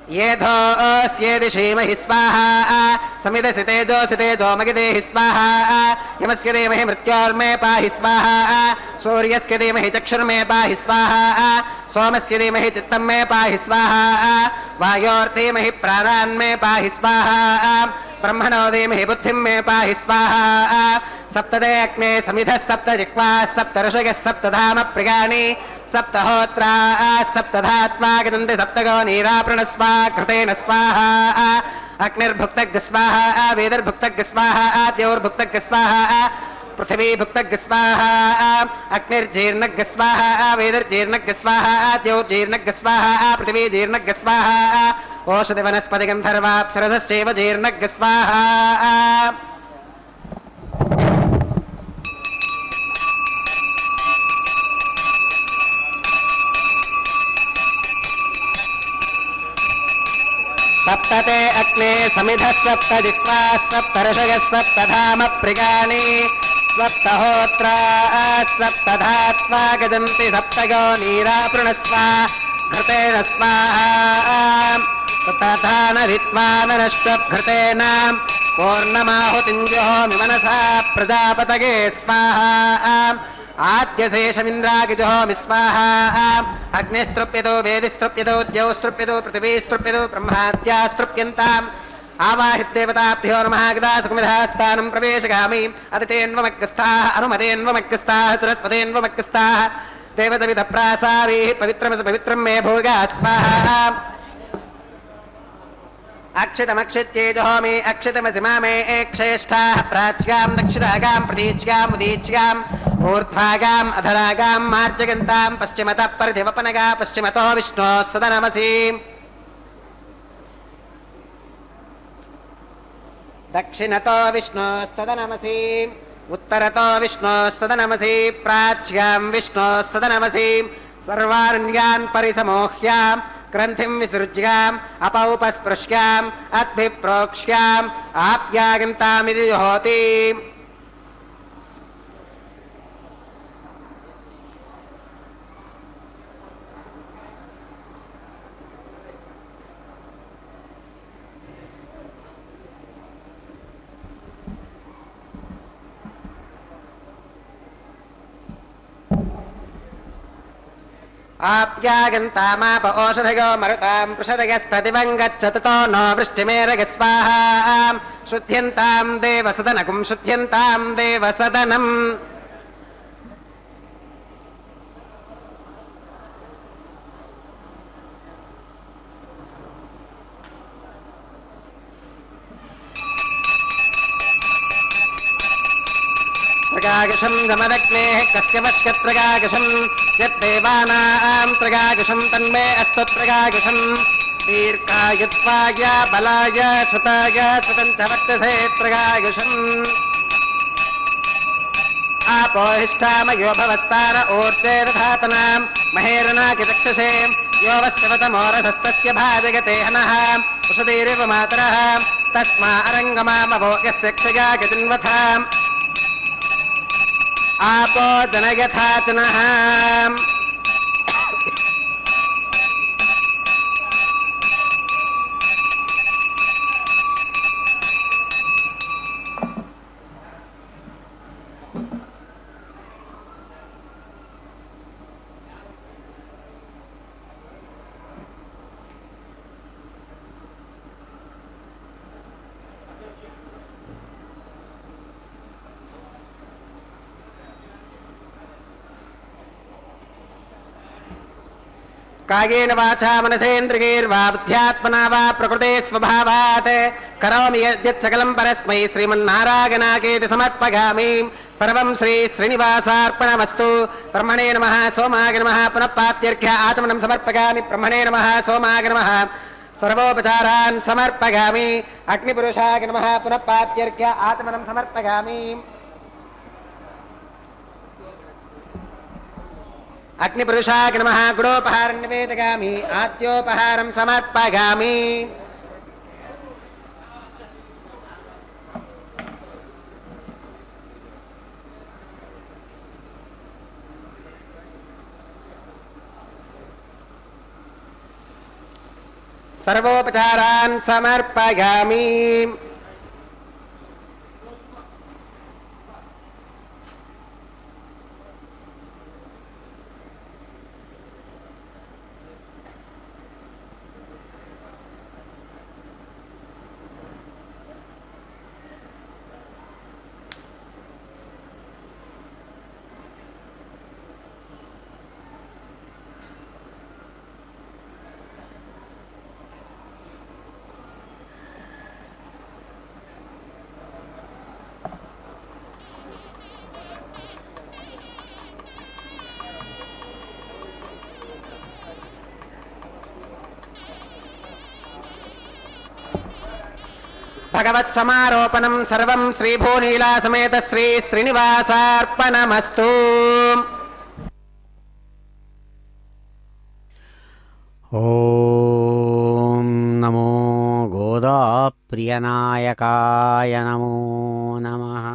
येधोऽस्येति क्षेमहि स्वाहा समिदसि तेजो मगिदेहि स्वाहा यमस्य देमहि मृत्योर्मे पाहि स्वाहा सूर्यस्य देमहि चक्षुर्मे पाहि स्वाहा सोमस्य देमहि चित्तं मे पाहि स्वाहा वायोर्देमहि प्राणान्मे पाहि स्वाहा ब्रह्मणो देमहि बुद्धिं मे पाहि स्वाहा सप्तदे अग्ने समिधः सप्त जिह्वाः सप्त ऋषयः सप्तधाम प्रियाणि सप्तहोत्रा सप्तधात्वा गदन्ति सप्तगो नीराप्रणस्वा कृतेन स्वाहा अग्निर्भुक्तग् स्वाहा वेदर्भुक्तग् स्वाहा द्यौर्भुक्तग् स्वाहा पृथिवी भुक्तग् स्वाहा अग्निर्जीर्णग् स्वाहा वेदर्जीर्णग् स्वाहा द्यौर्जीर्णग् स्वाहा पृथिवी जीर्णग् स्वाहा ओषधि वनस्पति गन्धर्वाप्सरसश्चैव जीर्णग् स्वाहा सप्तते अग्ने समिधः सप्त जिह्वाः सप्त ऋषयः सप्तधाम प्रियाणि सप्तहोत्रा सप्तधात्वा गजन्ति सप्तगो नीरापृणस्वा घृतेन स्वाहा तथा नधित्वा ननश्वघृतेन पूर्णमाहुतिञ्जोमि मनसा प्रजापतये स्वाहा आद्यशेषमिन्द्रागिजोमि स्वाहा अग्निस्तृप्यतो वेदिस्तृप्यतो द्यौस्तृप्यतो पृथिवीस्तृप्यतो ब्रह्माद्यास्तृप्यन्ताम् आवाहिदेवताभ्यो नमः गदासुकुमिधास्थानं प्रवेशगामि अदितेन्वमग्रस्थाः अनुमतेन्वमग्रस्थाः सरस्वतेन्वमग्रस्थाः देवदविधप्रासाभिः पवित्रं मे भोगात् स्वाहा అక్షితమక్షిత్యేజోమి అక్షితమసి మామే క్షేష్ఠాః ప్రాచ్యాం దక్షిణాగాం ప్రతీచ్యాం ఉదీచ్యాం ఊర్ధ్వాగాం అధరాగాం మార్జగంతాం పశ్చిమతః పరిధివపనగా పశ్చిమతో విష్ణో సదనమసి దక్షిణతో విష్ణో సదనమసి ఉత్తరతో విష్ణో సదనమసి ప్రాచ్యాం విష్ణో సదనమసి సర్వారణ్యాన్ పరిసమోహ్యాం గ్రంథిం విసృజ్యాం అపౌపస్పృశ్యాం అద్భిప్రోక్ష్యాం ఆప్యాగంతామిది హోతి ఆప్యాగంతామాప ఓషధయో మరుతాం పృషదయస్తదివం గచ్చతతో నో వృష్టిమేరగ స్వాహాం శుద్ధ్యంతాం దేవసదనకుం శుద్ధ్యంతాం దేవసదనం త్రగాగశం గమదగ్నేః కస్య వశ్యత్రగాగశం యద్దేవానాం త్రగాగశం తన్మే అస్తు త్రగాగశం దీర్ఘాయుత్వాయ బలాయ శతాయ శతం చ వర్తసే త్రగాగశం ఆపోహిష్టామయో భవస్తార ఊర్జేర్ధాతనాం మహేరణాకిచక్షసే यो वश्यवतमोरधस्तस्य भाजगते हनः उषधीरिव मातरः तस्मा अरङ्गमामवो यस्य क्षया गतिन्वथाम् आपो जनयथा च नः कायेन वाचा मनसेन्द्रियैर्वा बुद्ध्यात्मना वा प्रकृते स्वभावात् करोमि यद्यत् सकलं परस्मै श्रीमन्नारायणाकेति समर्पयामि सर्वं श्री श्रीनिवासार्पणमस्तु ब्रह्मणे नमः सोमाय नमः पुनः पात्यर्घ्य आचमनं समर्पयामि ब्रह्मणे नमः सोमाय नमः सर्वोपचारान् समर्पयामि अग्निपुरुषाय नमः पुनः पात्यर्घ्य आचमनं समर्पयामि अग्निपुरुषाय नमः गुडोपहारं निवेदयामि आद्योपहारं समर्पयामि सर्वोपचारान् समर्पयामि भगवत्समारोपणं सर्वं श्रीभूनीला समेत श्री श्रीनिवासार्पणमस्तु। ఓం నమో గోదాప్రియనాయకాయ నమో నమః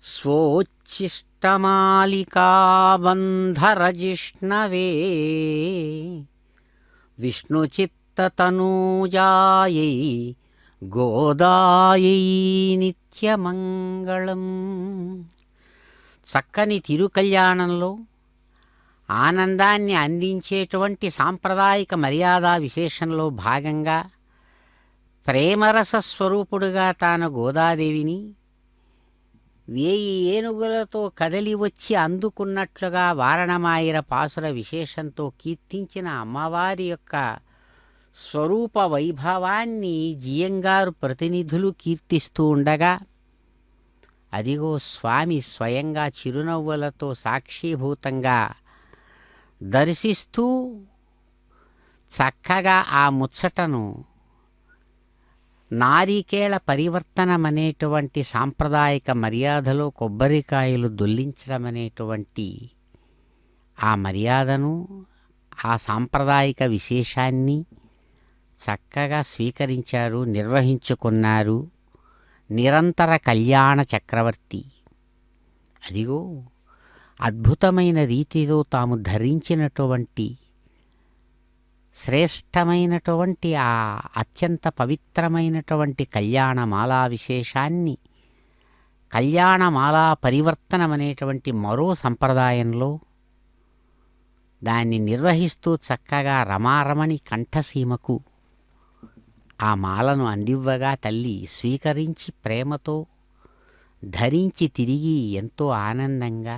స్వోచ్ఛిష్టమాలికాబంధరజిష్ణవే విష్ణుచిత్తతనూజాయై గోదాయై నిత్యమంగళం. చక్కని తిరుకల్యాణంలో ఆనందాన్ని అందించేటువంటి సాంప్రదాయిక మర్యాదా విశేషంలో భాగంగా ప్రేమరస స్వరూపుడుగా తాను గోదాదేవిని 1000 ఏనుగులతో కదలి వచ్చి అందుకున్నట్లుగా వారణమాయిర పాసుర విశేషంతో కీర్తించిన అమ్మవారి యొక్క స్వరూప వైభవాన్ని జియంగారు ప్రతినిధులు కీర్తిస్తూ ఉండగా, అదిగో స్వామి స్వయంగా చిరునవ్వులతో సాక్షీభూతంగా దర్శిస్తూ చక్కగా ఆ ముచ్చటను నారికేళ పరివర్తనమనేటువంటి సాంప్రదాయిక మర్యాదలో కొబ్బరికాయలు దొల్లించడం అనేటువంటి ఆ మర్యాదను, ఆ సాంప్రదాయిక విశేషాన్ని చక్కగా స్వీకరించారు, నిర్వహించుకున్నారు నిరంతర కళ్యాణ చక్రవర్తి. అదిగో అద్భుతమైన రీతిలో తాము ధరించినటువంటి శ్రేష్టమైనటువంటి ఆ అత్యంత పవిత్రమైనటువంటి కళ్యాణమాలా విశేషాన్ని, కళ్యాణమాలా పరివర్తనం అనేటువంటి మరో సంప్రదాయంలో దాన్ని నిర్వహిస్తూ చక్కగా రమారమణి కంఠసీమకు ఆ మాలను అందివ్వగా తల్లి స్వీకరించి ప్రేమతో ధరించి తిరిగి ఎంతో ఆనందంగా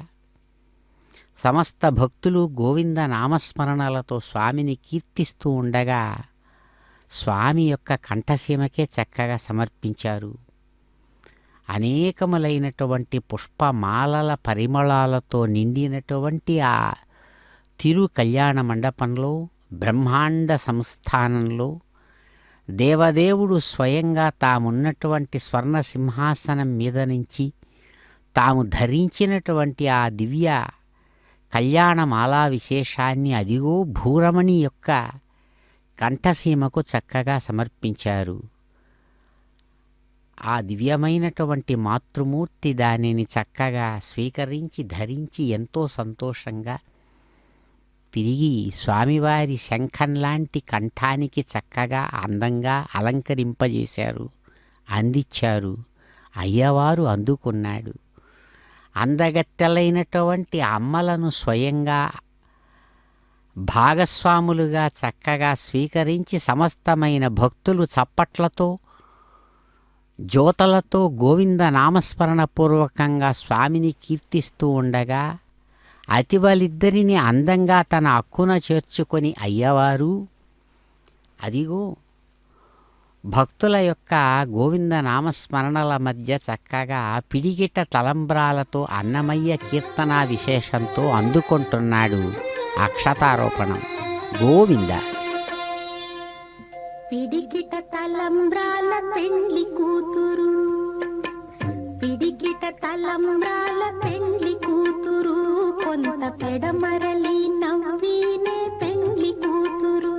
సమస్త భక్తులు గోవింద నామస్మరణలతో స్వామిని కీర్తిస్తూ ఉండగా స్వామి యొక్క కంఠసీమకే చక్కగా సమర్పించారు. అనేకములైనటువంటి పుష్పమాలల పరిమళాలతో నిండినటువంటి ఆ తిరు కళ్యాణ మండపంలో, బ్రహ్మాండ సంస్థానంలో దేవదేవుడు స్వయంగా తామున్నటువంటి స్వర్ణ సింహాసనం మీద నుంచి తాము ధరించినటువంటి ఆ దివ్య కళ్యాణమాలా విశేషాన్ని అదిగో భూరమణి యొక్క కంఠసీమకు చక్కగా సమర్పించారు. ఆ దివ్యమైనటువంటి మాతృమూర్తి దానిని చక్కగా స్వీకరించి ధరించి ఎంతో సంతోషంగా తిరిగి స్వామివారి శంఖంలాంటి కంఠానికి చక్కగా అందంగా అలంకరింపజేశారు, అందించారు. అయ్యవారు అందుకున్నాడు. అందగత్తెలైనటువంటి అమ్మలను స్వయంగా భాగస్వాములుగా చక్కగా స్వీకరించి సమస్తమైన భక్తులు చప్పట్లతో జ్యోతలతో గోవింద నామస్మరణ పూర్వకంగా స్వామిని కీర్తిస్తూ ఉండగా అతివలిద్దరిని అందంగా తన అక్కున చేర్చుకొని అయ్యవారు అదిగో భక్తుల యొక్క గోవింద నామస్మరణల మధ్య చక్కగా పిడిగిట తలంబ్రాలతో అన్నమయ్య కీర్తన విశేషంతో అందుకుంటున్నాడు అక్షతారోపణం. గోవింద. పిడికిట తలంబ్రాల పెండ్లి కూతురు, పిడికిట తలంబ్రాల పెండ్లి కూతురు, కొంత పెడమరలి నవ్వినే పెండ్లి కూతురు.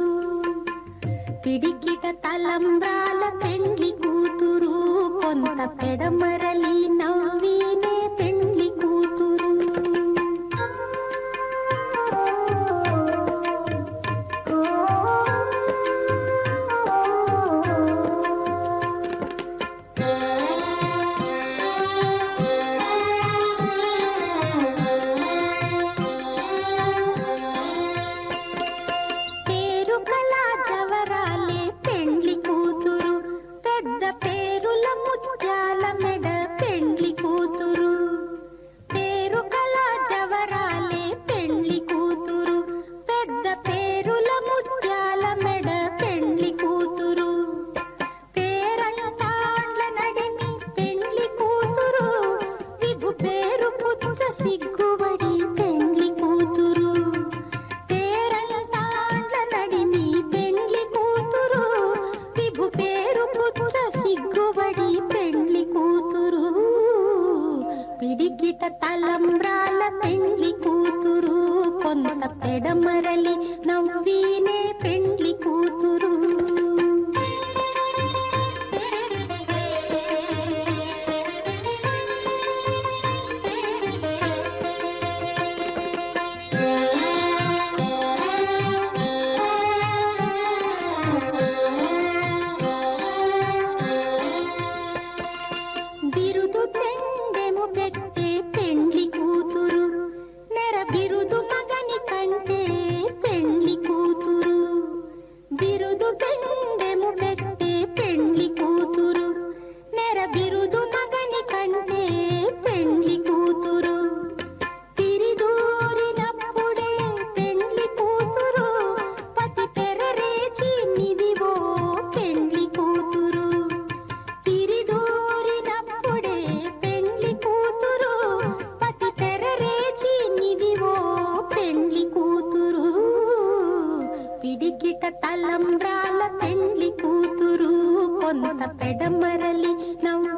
పిడికిట తలంబ్రాల పెండ్లి కూతురు, కొంత పెడమరలి నవ్వినే పెండ్లి కూతురు. సిగ్గుబడి పెండ్లి కూతురు, పేరంటాండ్ల నడిమి పెండ్లి కూతురు, విభు పేరు పుచ్చ సిగ్గుబడి పెండ్లి కూతురు. పిడికిట తలంబ్రాల పెండ్లి కూతురు, కొంత పెడమరలి నవ్వినే పెండ్లి కూతురు. బిరుదు పెండెము పెట్టే పెండ్లి కూతురు, నెర బిరుదు మగని కంటే పెండ్లి కూతురు. బిరుదు పెండ్లి కూతురు పిడికిట తలంబ్రాల పెండ్లి కూతురు కొంత పెడమరలి నవ్వు